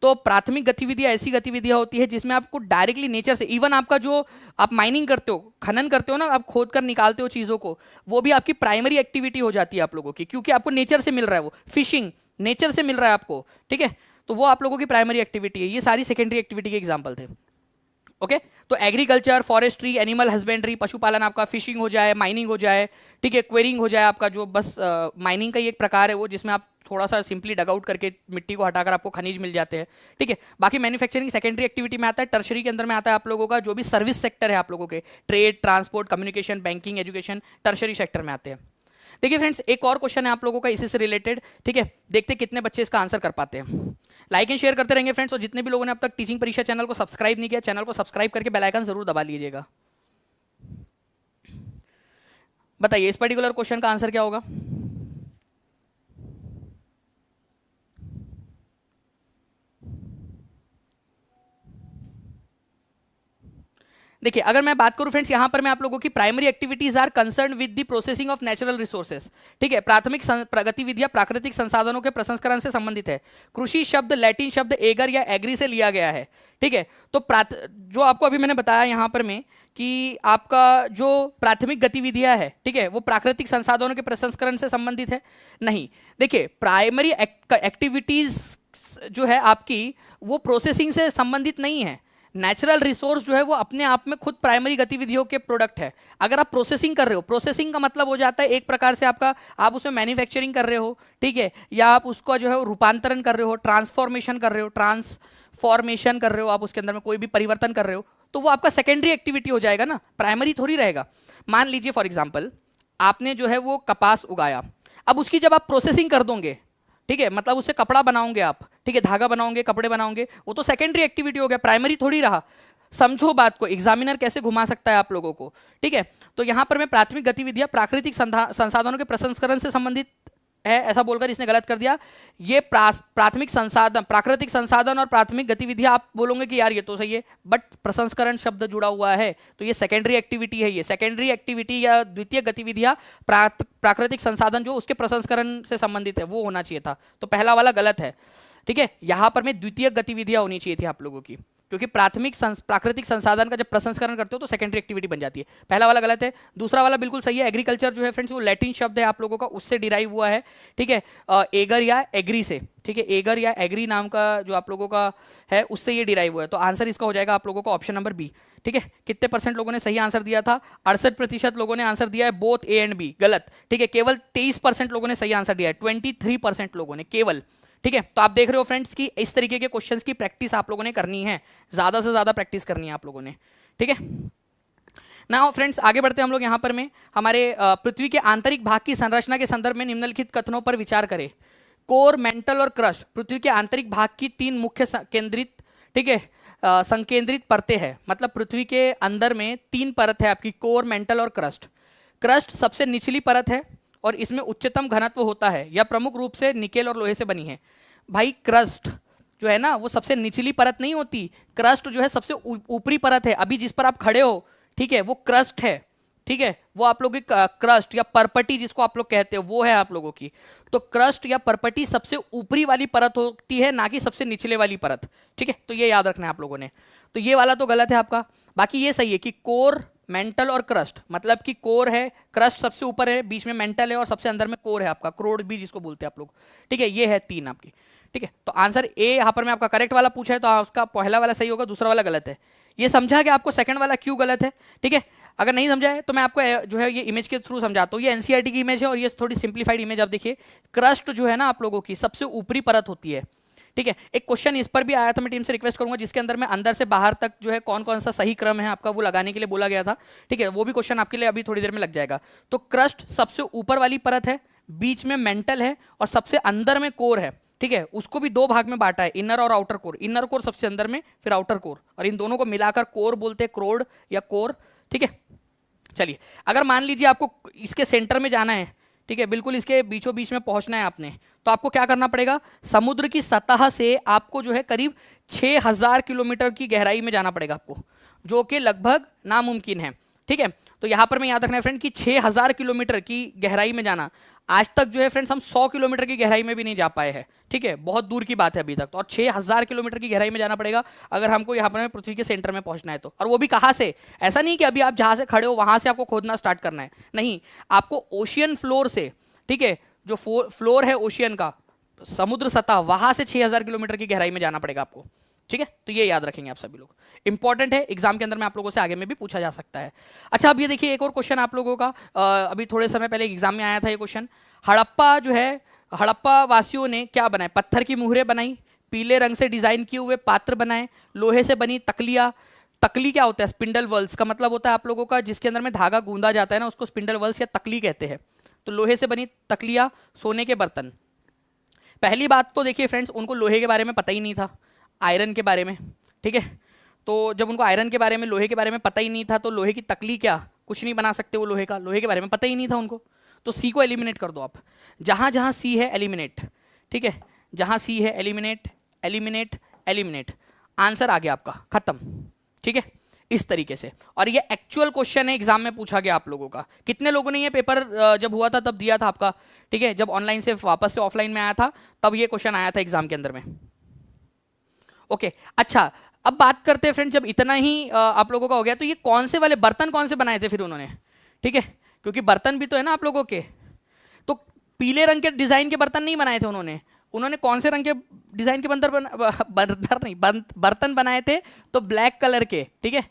तो प्राथमिक गतिविधियां ऐसी गतिविधियां होती है जिसमें आपको डायरेक्टली नेचर से, इवन आपका जो आप माइनिंग करते हो, खनन करते हो ना, आप खोद कर निकालते हो चीजों को, वो भी आपकी प्राइमरी एक्टिविटी हो जाती है आप लोगों की, क्योंकि आपको नेचर से मिल रहा है, वो फिशिंग नेचर से मिल रहा है आपको, ठीक है। तो वो आप लोगों की प्राइमरी एक्टिविटी है, ये सारी सेकेंडरी एक्टिविटी के एग्जाम्पल थे। ओके तो एग्रीकल्चर, फॉरेस्ट्री, एनिमल हस्बेंड्री, पशुपालन आपका, फिशिंग हो जाए, माइनिंग हो जाए, ठीक है, क्वेरिंग हो जाए आपका, जो बस माइनिंग का ही एक प्रकार है वो, जिसमें आप थोड़ा सा सिंपली डग आउट करके मिट्टी को हटाकर आपको खनिज मिल जाते हैं, ठीक है। बाकी मैन्युफैक्चरिंग सेकेंडरी एक्टिविटी में आता है। टर्शरी के अंदर में आता है आप लोगों का जो भी सर्विस सेक्टर है आप लोगों के, trade, transport, communication, banking, education, tertiary sector में आते हैं। देखिए फ्रेंड्स एक और क्वेश्चन है आप लोगों का इसी से रिलेटेड, ठीक है, देखते कितने बच्चे इसका आंसर कर पाते हैं। लाइक एंड शेयर करते रहेंगे फ्रेंड्स, और जितने भी लोगों ने अब तक टीचिंग परीक्षा चैनल को सब्सक्राइब नहीं किया, चैनल को सब्सक्राइब करके बेल आइकन जरूर दबा लीजिएगा। बताइए इस पर्टिकुलर क्वेश्चन का आंसर क्या होगा। देखिए अगर मैं बात करूं फ्रेंड्स, यहां पर मैं आप लोगों की primary activities are concern with the processing of natural resources, ठीक है। प्राथमिक गतिविधियां प्राकृतिक संसाधनों के प्रसंस्करण से संबंधित है। कृषि शब्द लैटिन शब्द एगर या एग्री से लिया गया है, ठीक है। तो जो आपको अभी मैंने बताया यहां पर में कि आपका जो प्राथमिक गतिविधियां है, ठीक है, वो प्राकृतिक संसाधनों के प्रसंस्करण से संबंधित है, नहीं। देखिए प्राइमरी एक्टिविटीज जो है आपकी वो प्रोसेसिंग से संबंधित नहीं है। नेचुरल रिसोर्स जो है वो अपने आप में खुद प्राइमरी गतिविधियों के प्रोडक्ट है। अगर आप प्रोसेसिंग कर रहे हो, प्रोसेसिंग का मतलब हो जाता है एक प्रकार से आपका, आप उसमें मैन्युफैक्चरिंग कर रहे हो, ठीक है, या आप उसका जो है रूपांतरण कर रहे हो, ट्रांसफॉर्मेशन कर रहे हो, ट्रांसफॉर्मेशन कर रहे हो, आप उसके अंदर में कोई भी परिवर्तन कर रहे हो, तो वो आपका सेकेंडरी एक्टिविटी हो जाएगा ना, प्राइमरी थोड़ी रहेगा। मान लीजिए फॉर एग्जाम्पल आपने जो है वो कपास उगाया, अब उसकी जब आप प्रोसेसिंग कर दोगे, ठीक है, मतलब उससे कपड़ा बनाओगे आप, ठीक है, धागा बनाओगे, कपड़े बनाओगे, वो तो सेकेंडरी एक्टिविटी हो गया, प्राइमरी थोड़ी रहा। समझो बात को, एग्जामिनर कैसे घुमा सकता है आप लोगों को, ठीक है। तो यहां पर मैं प्राथमिक गतिविधियां प्राकृतिक संसाधनों के प्रसंस्करण से संबंधित है ऐसा बोलकर इसने गलत कर दिया। ये प्राथमिक संसाधन, प्राकृतिक संसाधन और प्राथमिक गतिविधियां आप बोलोगे कि यार ये तो सही है, बट प्रसंस्करण शब्द जुड़ा हुआ है तो ये सेकेंडरी एक्टिविटी है। ये सेकेंडरी एक्टिविटी या द्वितीय गतिविधियां प्राकृतिक संसाधन जो उसके प्रसंस्करण से संबंधित है वो होना चाहिए था, तो पहला वाला गलत है, ठीक है। यहां पर में द्वितीय गतिविधियां होनी चाहिए थी आप लोगों की, क्योंकि प्राकृतिक संसाधन का जब प्रसंस्करण करते हो तो सेकेंडरी एक्टिविटी बन जाती है। पहला वाला गलत है, दूसरा वाला बिल्कुल सही है। एग्रीकल्चर जो है फ्रेंड्स वो लैटिन शब्द है आप लोगों का, उससे डिराइव हुआ है, ठीक है, एगर या एग्री से, ठीक है, एगर या एग्री नाम का जो आप लोगों का है उससे ये डिराइव हुआ है। तो आंसर इसका हो जाएगा आप लोगों का ऑप्शन नंबर बी, ठीक है। कितने परसेंट लोगों ने सही आंसर दिया था, 68% लोगों ने आंसर दिया है बोथ ए एंड बी, गलत, ठीक है। केवल 23% लोगों ने सही आंसर दिया है, 23% लोगों ने केवल, ठीक है। तो आप देख रहे हो फ्रेंड्स कि इस तरीके के क्वेश्चंस की प्रैक्टिस आप लोगों ने करनी है, ज्यादा से ज्यादा प्रैक्टिस करनी है आप लोगों ने, ठीक है ना। फ्रेंड्स आगे बढ़ते हैं हम लोग यहाँ पर में हमारे पृथ्वी के आंतरिक भाग की संरचना के संदर्भ में निम्नलिखित कथनों पर विचार करें। कोर, मेंटल और क्रस्ट पृथ्वी के आंतरिक भाग की 3 मुख्य केंद्रित, ठीक है, संकेंद्रित परतें हैं। मतलब पृथ्वी के अंदर में 3 परत है आपकी, कोर, मेंटल और क्रस्ट। क्रस्ट सबसे निचली परत है और इसमें उच्चतम घनत्व होता है, यह प्रमुख रूप से निकेल और लोहे से बनी है। भाई क्रस्ट जो है ना वो सबसे निचली परत नहीं होती, क्रस्ट जो है सबसे ऊपरी परत है। अभी जिस पर आप खड़े हो, ठीक है, वो क्रस्ट है, ठीक है, वो आप लोगों की क्रस्ट या परपटी जिसको आप लोग कहते हो वो है आप लोगों की। तो क्रस्ट या परपटी सबसे ऊपरी वाली परत होती है, ना कि सबसे निचले वाली परत, ठीक है। तो ये याद रखना है आप लोगों ने। तो ये वाला तो गलत है आपका, बाकी ये सही है कि कोर, मेंटल और क्रस्ट, मतलब कि कोर है, क्रस्ट सबसे ऊपर है, बीच में मेंटल है और सबसे अंदर में कोर है आपका, क्रोड भी जिसको बोलते हैं आप लोग, ठीक है। ये है 3 आपकी, ठीक है। तो आंसर ए यहाँ पर मैं आपका करेक्ट वाला पूछा है तो उसका पहला वाला सही होगा, दूसरा वाला गलत है। ये समझा कि आपको सेकंड वाला क्यों गलत है, ठीक है। अगर नहीं समझा है तो मैं आपको जो है ये इमेज के थ्रू समझाता हूँ। ये एनसीईआरटी की इमेज है और ये थोड़ी सिंप्लीफाइड इमेज। आप देखिए क्रस्ट जो है ना आप लोगों की सबसे ऊपरी परत होती है, ठीक है। एक क्वेश्चन इस पर भी आया था, मैं टीम से रिक्वेस्ट करूंगा जिसके अंदर में अंदर से बाहर तक जो है कौन कौन सा सही क्रम है आपका वो लगाने के लिए बोला गया था, ठीक है। वो भी क्वेश्चन आपके लिए अभी थोड़ी देर में लग जाएगा। तो क्रस्ट सबसे ऊपर वाली परत है, बीच में मेंटल है और सबसे अंदर में कोर है, ठीक है। उसको भी दो भाग में बांटा है, इनर और आउटर कोर। इनर कोर सबसे अंदर में, फिर आउटर कोर, और इन दोनों को मिलाकर कोर बोलते हैं, क्रोड या कोर, ठीक है। चलिए अगर मान लीजिए आपको इसके सेंटर में जाना है, ठीक है, बिल्कुल इसके बीचों बीच में पहुंचना है आपने, तो आपको क्या करना पड़ेगा, समुद्र की सतह से आपको जो है करीब 6000 किलोमीटर की गहराई में जाना पड़ेगा आपको, जो कि लगभग नामुमकिन है, ठीक है। तो यहां पर मैं याद रखना है फ्रेंड कि 6000 किलोमीटर की गहराई में जाना, आज तक जो है फ्रेंड्स हम 100 किलोमीटर की गहराई में भी नहीं जा पाए हैं, ठीक है, बहुत दूर की बात है अभी तक। तो और 6000 किलोमीटर की गहराई में जाना पड़ेगा अगर हमको यहाँ पर पृथ्वी के सेंटर में पहुंचना है तो। और वो भी कहाँ से, ऐसा नहीं कि अभी आप जहाँ से खड़े हो वहां से आपको खोदना स्टार्ट करना है, नहीं, आपको ओशियन फ्लोर से, ठीक है, जो फ्लोर है ओशियन का, समुद्र सतह, वहां से 6000 किलोमीटर की गहराई में जाना पड़ेगा आपको, ठीक है। तो ये याद रखेंगे आप सभी लोग, इंपॉर्टेंट है, एग्जाम के अंदर में आप लोगों से आगे में भी पूछा जा सकता है। अच्छा अब ये देखिए एक और क्वेश्चन आप लोगों का अभी थोड़े समय पहले एग्जाम में आया था ये क्वेश्चन। हड़प्पा जो है, हड़प्पा वासियों ने क्या बनाए, पत्थर की मुहरें बनाई, पीले रंग से डिजाइन किए हुए पात्र बनाए, लोहे से बनी तकलिया। तकली क्या होता है, स्पिंडल वर्ल्स का मतलब होता है आप लोगों का जिसके अंदर में धागा गूंदा जाता है ना, उसको स्पिंडल वर्ल्स या तकली कहते हैं। तो लोहे से बनी तकलिया, सोने के बर्तन। पहली बात तो देखिए फ्रेंड्स, उनको लोहे के बारे में पता ही नहीं था, आयरन के बारे में, ठीक है। तो जब उनको आयरन के बारे में, लोहे के बारे में पता ही नहीं था, तो लोहे की तकली क्या, कुछ नहीं बना सकते वो लोहे का, लोहे के बारे में पता ही नहीं था उनको। तो सी को एलिमिनेट कर दो आप, जहां जहां सी है एलिमिनेट, ठीक है, जहां सी है एलिमिनेट, एलिमिनेट, एलिमिनेट, आंसर आ गया आपका, खत्म, ठीक है, इस तरीके से। और ये एक्चुअल क्वेश्चन है, एग्जाम में पूछा गया आप लोगों का। कितने लोगों ने ये पेपर जब हुआ था तब दिया था आपका, ठीक है, जब ऑनलाइन से वापस से ऑफलाइन में आया था तब ये क्वेश्चन आया था एग्जाम के अंदर में, ओके। अच्छा अब बात करते हैं फ्रेंड, जब इतना ही आप लोगों का हो गया तो ये कौन से वाले बर्तन कौन से बनाए थे फिर उन्होंने, ठीक है, क्योंकि बर्तन भी तो है ना आप लोगों के। तो पीले रंग के डिजाइन के बर्तन नहीं बनाए थे उन्होंने, उन्होंने कौन से रंग के डिजाइन के बर्तन बनाए थे, तो ब्लैक कलर के, ठीक है,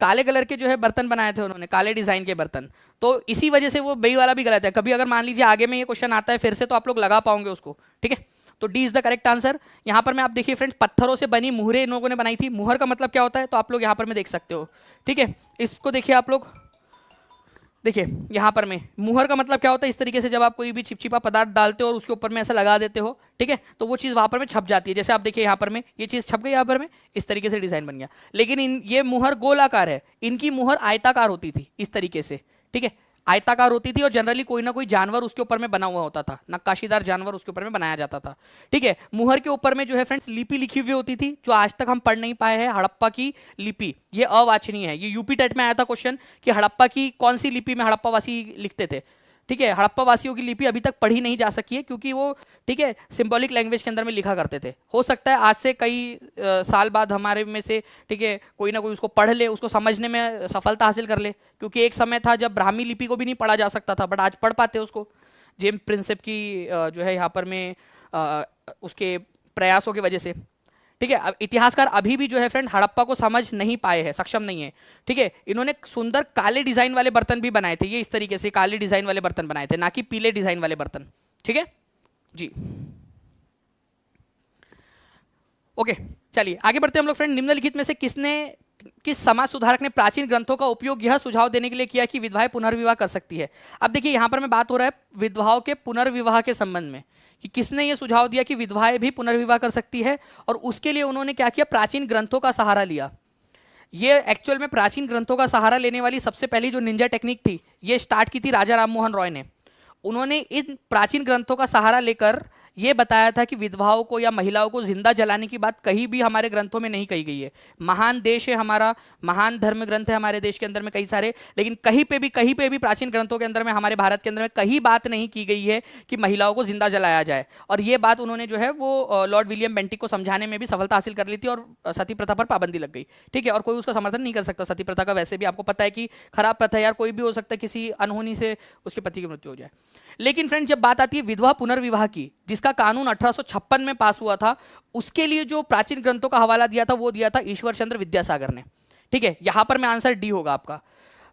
काले कलर के जो है बर्तन बनाए थे उन्होंने, काले डिजाइन के बर्तन। तो इसी वजह से वो बी वाला भी गलत है। कभी अगर मान लीजिए आगे में ये क्वेश्चन आता है फिर से तो आप लोग लगा पाओगे उसको, ठीक है। तो D is the correct answer. यहां पर मैं आप देखिए फ्रेंड्स, पत्थरों से बनी मुहरें इन लोगों ने बनाई थी। मुहर का मतलब क्या होता है तो आप लोग यहां पर में देख सकते हो, ठीक है। इसको देखिए आप लोग, देखिए यहां पर में मुहर का मतलब क्या होता है, इस तरीके से जब आप कोई भी चिपचिपा पदार्थ डालते हो और उसके ऊपर में ऐसा लगा देते हो, ठीक है, तो वो चीज़ वहां पर में छप जाती है। जैसे आप देखिए यहाँ पर में ये चीज़ छप गई, यहाँ पर में इस तरीके से डिजाइन बन गया। लेकिन ये मुहर गोलाकार है, इनकी मुहर आयताकार होती थी इस तरीके से, ठीक है, आयताकार होती थी और जनरली कोई ना कोई जानवर उसके ऊपर में बना हुआ होता था, नक्काशीदार जानवर उसके ऊपर में बनाया जाता था, ठीक है। मुहर के ऊपर में जो है फ्रेंड्स लिपि लिखी हुई होती थी, जो आज तक हम पढ़ नहीं पाए हैं, हड़प्पा की लिपि। ये अवाचनीय है, ये यूपी टेट में आया था क्वेश्चन कि हड़प्पा की कौन सी लिपि में हड़प्पा वासी लिखते थे, ठीक है। हड़प्पा वासियों की लिपि अभी तक पढ़ी नहीं जा सकी है क्योंकि वो, ठीक है, सिंबॉलिक लैंग्वेज के अंदर में लिखा करते थे। हो सकता है आज से कई साल बाद हमारे में से, ठीक है, कोई ना कोई उसको पढ़ ले, उसको समझने में सफलता हासिल कर ले, क्योंकि एक समय था जब ब्राह्मी लिपि को भी नहीं पढ़ा जा सकता था, बट आज पढ़ पाते उसको, जेम्स प्रिंसेप की जो है यहाँ पर में उसके प्रयासों की वजह से, ठीक है। अब इतिहासकार अभी भी जो है फ्रेंड हड़प्पा को समझ नहीं पाए हैं, सक्षम नहीं है, ठीक है। इन्होंने सुंदर काले डिजाइन वाले बर्तन भी बनाए थे, ये इस तरीके से काले डिजाइन वाले बर्तन बनाए थे, ना कि पीले डिजाइन वाले बर्तन, ठीक है जी। ओके चलिए आगे बढ़ते हैं हम लोग फ्रेंड। निम्नलिखित में से किस समाज सुधारक ने प्राचीन ग्रंथों का उपयोग यह सुझाव देने के लिए किया कि विधवाएं पुनर्विवाह कर सकती है। अब देखिए यहां पर मैं बात हो रहा है विधवाओं के पुनर्विवाह के संबंध में, कि किसने यह सुझाव दिया कि विधवाएं भी पुनर्विवाह कर सकती है, और उसके लिए उन्होंने क्या किया, प्राचीन ग्रंथों का सहारा लिया। ये एक्चुअल में प्राचीन ग्रंथों का सहारा लेने वाली सबसे पहली जो निंजा टेक्निक थी, ये स्टार्ट की थी राजा राम मोहन रॉय ने। उन्होंने इन प्राचीन ग्रंथों का सहारा लेकर यह बताया था कि विधवाओं को या महिलाओं को जिंदा जलाने की बात कहीं भी हमारे ग्रंथों में नहीं कही गई है। महान देश है हमारा, महान धर्म ग्रंथ है हमारे देश के अंदर में कई सारे, लेकिन कहीं पे भी प्राचीन ग्रंथों के अंदर में, हमारे भारत के अंदर में कहीं बात नहीं की गई है कि महिलाओं को जिंदा जलाया जाए। और ये बात उन्होंने जो है वो लॉर्ड विलियम बेंटिक को समझाने में भी सफलता हासिल कर ली थी, और सती प्रथा पर पाबंदी लग गई, ठीक है। और कोई उसका समर्थन नहीं कर सकता सती प्रथा का, वैसे भी आपको पता है कि खराब प्रथा यार, कोई भी हो सकता है किसी अनहोनी से उसके पति की मृत्यु हो जाए। लेकिन फ्रेंड जब बात आती है विधवा पुनर्विवाह की, जिसका कानून 1856 में पास हुआ था, उसके लिए जो प्राचीन ग्रंथों का हवाला दिया था वो दिया था ईश्वर चंद्र विद्यासागर ने, ठीक है। यहां पर मैं आंसर डी होगा आपका।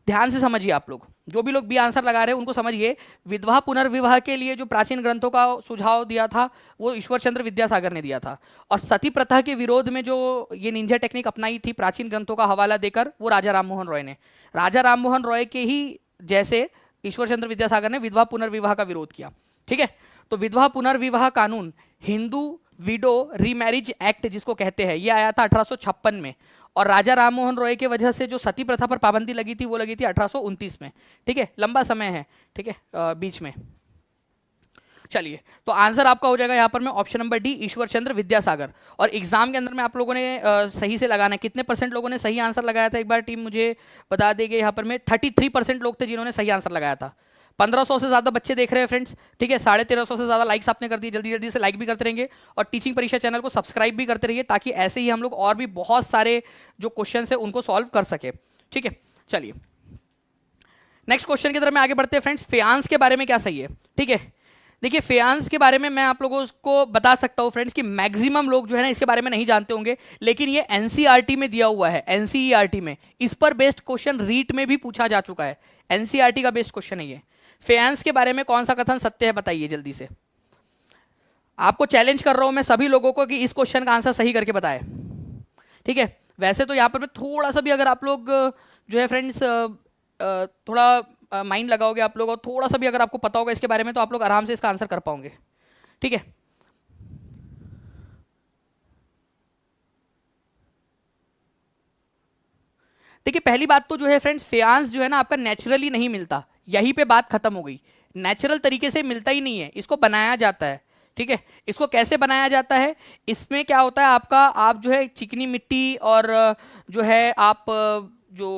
ध्यान से समझिए आप लोग, जो भी लोग बी आंसर लगा रहे हैं उनको समझिए। विधवा पुनर्विवाह के लिए जो प्राचीन ग्रंथों का सुझाव दिया था वो ईश्वर चंद्र विद्यासागर ने दिया था, और सती प्रथा के विरोध में जो ये निंजा टेक्निक अपनाई थी प्राचीन ग्रंथों का हवाला देकर, वो राजा राममोहन रॉय ने। राजा राममोहन रॉय के ही जैसे ईश्वर चंद्र विद्यासागर ने विधवा पुनर्विवाह का विरोध किया। ठीक है, तो विधवा पुनर्विवाह कानून, हिंदू विडो रीमैरिज एक्ट जिसको कहते हैं, ये आया था 1856 में, और राजा राममोहन रॉय के वजह से जो सती प्रथा पर पाबंदी लगी थी वो लगी थी 1829 में। ठीक है, लंबा समय है। ठीक है, बीच में। चलिए, तो आंसर आपका हो जाएगा यहाँ पर में option number D, Ishwar Chandra Vidyasagar. और एग्जाम के अंदर में आप लोगों ने सही से लगाना है। कितने परसेंट लोगों ने सही आंसर लगाया था, एक बार टीम मुझे बता देगी। यहाँ पर में 33% लोग थे जिन्होंने सही आंसर लगाया था। 1500 से ज़्यादा बच्चे देख रहे हैं फ्रेंड्स। ठीक है, 1350 से ज़्यादा लाइक्स आपने कर दिए। जल्दी जल्दी से लाइक भी करते रहेंगे और टीचिंग परीक्षा चैनल को सब्सक्राइब भी करते रहिए, ताकि ऐसे ही हम लोग और भी बहुत सारे जो क्वेश्चन है उनको सॉल्व कर सके। ठीक है, चलिए नेक्स्ट क्वेश्चन की तरफ में आगे बढ़ते हैं फ्रेंड्स। फेयांस के बारे में क्या सही है? ठीक है, देखिए फेयांस के बारे में मैं आप लोगों को बता सकता हूं फ्रेंड्स कि मैक्सिमम लोग जो है ना इसके बारे में नहीं जानते होंगे, लेकिन ये एनसीईआरटी में दिया हुआ है। एनसीईआरटी में इस पर बेस्ड क्वेश्चन रीट में भी पूछा जा चुका है। एनसीईआरटी का बेस्ड क्वेश्चन है ये। फेयांस के बारे में कौन सा कथन सत्य है, बताइए जल्दी से। आपको चैलेंज कर रहा हूं मैं सभी लोगों को कि इस क्वेश्चन का आंसर सही करके बताए। ठीक है, वैसे तो यहां पर मैं थोड़ा सा भी अगर आप लोग जो है फ्रेंड्स थोड़ा माइंड लगाओगे आप लोग, और थोड़ा सा भी अगर आपको पता होगा इसके बारे में, तो आप लोग आराम से इसका आंसर कर पाओगे। ठीक है, देखिए पहली बात तो जो है फ्रेंड्स, फेयांस जो है ना आपका नेचुरली नहीं मिलता, यहीं पे बात खत्म हो गई। नेचुरल तरीके से मिलता ही नहीं है, इसको बनाया जाता है। ठीक है, इसको कैसे बनाया जाता है? इसमें क्या होता है आपका, आप जो है चिकनी मिट्टी और जो है आप जो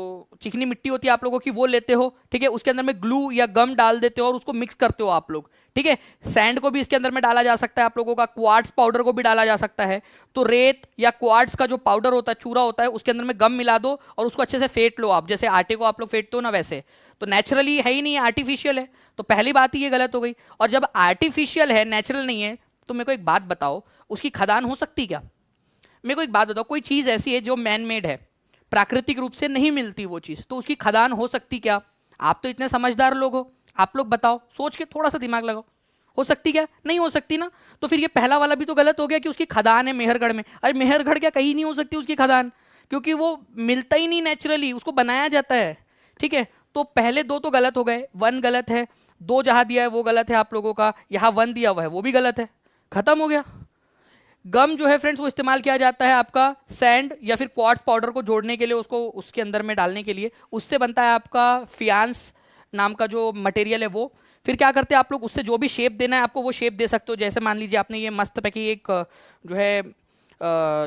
चिकनी मिट्टी होती है आप लोगों की वो लेते हो। ठीक है, उसके अंदर में ग्लू या गम डाल देते हो और उसको मिक्स करते हो आप लोग। ठीक है, सैंड को भी इसके अंदर में डाला जा सकता है आप लोगों का, क्वार्ट्स पाउडर को भी डाला जा सकता है। तो रेत या क्वार्ट्स का जो पाउडर होता है, चूरा होता है, उसके अंदर में गम मिला दो और उसको अच्छे से फेंट लो आप, जैसे आटे को आप लोग फेंटते हो ना वैसे। तो नेचुरली है ही नहीं, आर्टिफिशियल है। तो पहली बात ही ये गलत हो गई। और जब आर्टिफिशियल है, नेचुरल नहीं है, तो मेरे को एक बात बताओ, उसकी खदान हो सकती क्या? मेरे को एक बात बताओ, कोई चीज ऐसी है जो मैन मेड है, प्राकृतिक रूप से नहीं मिलती वो चीज, तो उसकी खदान हो सकती क्या? आप तो इतने समझदार लोग हो, आप लोग बताओ, सोच के थोड़ा सा दिमाग लगाओ, हो सकती क्या? नहीं हो सकती ना। तो फिर ये पहला वाला भी तो गलत हो गया कि उसकी खदान है मेहरगढ़ में। अरे मेहरगढ़ क्या कहीं नहीं हो सकती उसकी खदान, क्योंकि वो मिलता ही नहीं नेचुरली, उसको बनाया जाता है। ठीक है, तो पहले दो तो गलत हो गए, वन गलत है, दो जहां दिया है वो गलत है आप लोगों का, यहां वन दिया हुआ है वो भी गलत है, खत्म हो गया। गम जो है फ्रेंड्स वो इस्तेमाल किया जाता है आपका सैंड या फिर क्वार्ट्ज पाउडर को जोड़ने के लिए, उसको उसके अंदर में डालने के लिए, उससे बनता है आपका फियांस नाम का जो मटेरियल है वो। फिर क्या करते हैं आप लोग, उससे जो भी शेप देना है आपको वो शेप दे सकते हो। जैसे मान लीजिए आपने ये मस्त पैकी एक जो है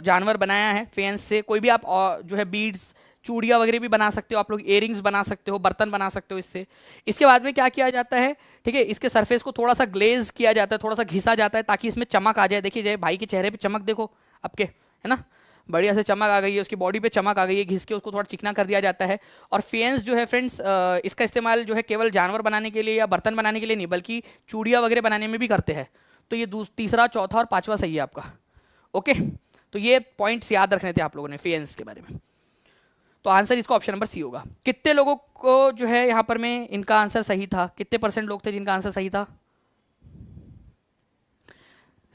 जानवर बनाया है फेंस से, कोई भी आप जो है बीड्स चूड़ियाँ वगैरह भी बना सकते हो आप लोग, इयरिंग्स बना सकते हो, बर्तन बना सकते हो इससे। इसके बाद में क्या किया जाता है, ठीक है, इसके सरफेस को थोड़ा सा ग्लेज किया जाता है, थोड़ा सा घिसा जाता है ताकि इसमें चमक आ जाए। देखिए जाए भाई के चेहरे पे चमक देखो आपके, है ना, बढ़िया से चमक आ गई है, उसकी बॉडी पे चमक आ गई है, घिस के उसको थोड़ा चिकना कर दिया जाता है। और फेंस जो है फ्रेंड्स इसका इस्तेमाल जो है केवल जानवर बनाने के लिए या बर्तन बनाने के लिए नहीं, बल्कि चूड़ियाँ वगैरह बनाने में भी करते हैं। तो ये तीसरा, चौथा और पाँचवा सही है आपका। ओके, तो ये पॉइंट्स याद रखने थे आप लोगों ने फेंस के बारे में। तो आंसर इसका ऑप्शन नंबर सी होगा। कितने लोगों को जो है यहाँ पर में इनका आंसर सही था, कितने परसेंट लोग थे जिनका आंसर सही था?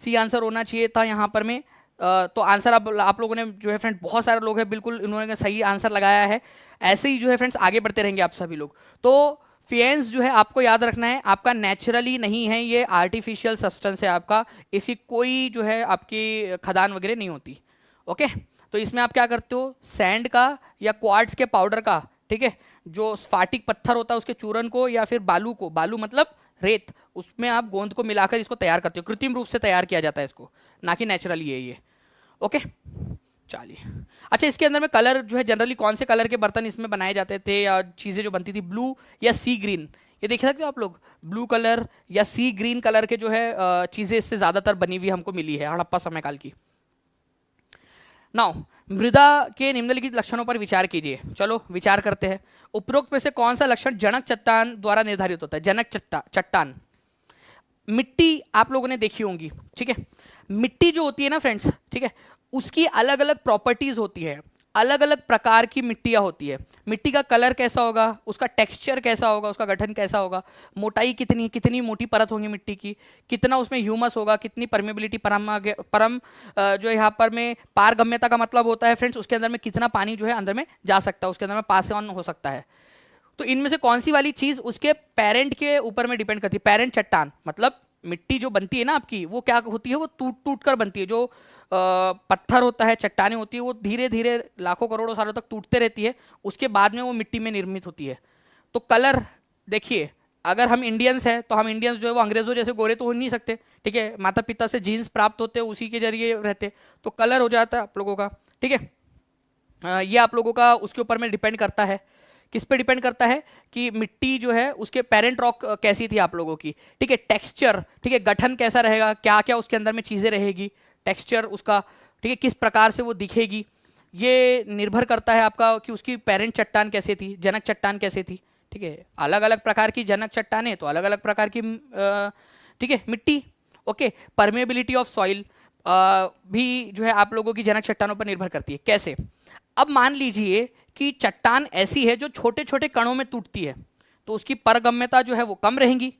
सी आंसर होना चाहिए था यहाँ पर में। तो आंसर आप लोगों ने जो है फ्रेंड, बहुत सारे लोग हैं बिल्कुल इन्होंने सही आंसर लगाया है। ऐसे ही जो है फ्रेंड्स आगे बढ़ते रहेंगे आप सभी लोग। तो फेंस जो है आपको याद रखना है, आपका नेचुरली नहीं है, ये आर्टिफिशियल सब्सटेंस है आपका, इसकी कोई जो है आपकी खदान वगैरह नहीं होती। ओके, तो इसमें आप क्या करते हो, सैंड का या क्वार्ट्ज के पाउडर का, ठीक है, जो स्फाटिक पत्थर होता है उसके चूरन को, या फिर बालू को, बालू मतलब रेत, उसमें आप गोंद को मिलाकर इसको तैयार करते हो। कृत्रिम रूप से तैयार किया जाता है इसको, ना कि नेचुरली है ये। ओके, चलिए। अच्छा, इसके अंदर में कलर जो है जनरली कौन से कलर के बर्तन इसमें बनाए जाते थे या चीज़ें जो बनती थी, ब्लू या सी ग्रीन? ये देख सकते हो आप लोग, ब्लू कलर या सी ग्रीन कलर के जो है चीज़ें इससे ज़्यादातर बनी हुई हमको मिली है हड़प्पा समय काल की। नाउ मृदा के निम्नलिखित लक्षणों पर विचार कीजिए। चलो विचार करते हैं। उपरोक्त में से कौन सा लक्षण जनक चट्टान द्वारा निर्धारित होता है? जनक चट्टान, मिट्टी आप लोगों ने देखी होंगी, ठीक है। मिट्टी जो होती है ना फ्रेंड्स, ठीक है, उसकी अलग अलग प्रॉपर्टीज होती है। अलग अलग प्रकार की मिट्टियाँ होती है। मिट्टी का कलर कैसा होगा, उसका टेक्सचर कैसा होगा, उसका गठन कैसा होगा, मोटाई कितनी, कितनी मोटी परत होगी मिट्टी की, कितना उसमें ह्यूमस होगा, कितनी परमेबिलिटी, परम जो यहाँ पर में पारगम्यता का मतलब होता है फ्रेंड्स, उसके अंदर में कितना पानी जो है अंदर में जा सकता है, उसके अंदर में पास ऑन हो सकता है। तो इनमें से कौन सी वाली चीज़ उसके पेरेंट के ऊपर में डिपेंड करती है। पेरेंट चट्टान मतलब मिट्टी जो बनती है ना आपकी, वो क्या होती है, वो टूट टूट कर बनती है। जो पत्थर होता है, चट्टानें होती है, वो धीरे धीरे लाखों करोड़ों सालों तक टूटते रहती है, उसके बाद में वो मिट्टी में निर्मित होती है। तो कलर देखिए, अगर हम इंडियंस हैं तो हम इंडियंस जो है वो अंग्रेजों जैसे गोरे तो हो नहीं सकते, ठीक है, माता पिता से जीन्स प्राप्त होते हैं, उसी के जरिए रहते, तो कलर हो जाता है आप लोगों का, ठीक है। ये आप लोगों का उसके ऊपर में डिपेंड करता है। किस पे डिपेंड करता है कि मिट्टी जो है उसके पेरेंट रॉक कैसी थी आप लोगों की, ठीक है, टेक्सचर, ठीक है, गठन कैसा रहेगा, क्या क्या उसके अंदर में चीज़ें रहेगी, टेक्सचर उसका, ठीक है, किस प्रकार से वो दिखेगी, ये निर्भर करता है आपका कि उसकी पेरेंट चट्टान कैसे थी, जनक चट्टान कैसे थी, ठीक है। अलग अलग प्रकार की जनक चट्टानें तो अलग अलग प्रकार की ठीक है मिट्टी। ओके, परमेबिलिटी ऑफ सॉइल भी जो है आप लोगों की जनक चट्टानों पर निर्भर करती है। कैसे? अब मान लीजिए कि चट्टान ऐसी है जो छोटे छोटे कणों में टूटती है, तो उसकी परगम्यता जो है वो कम रहेगी।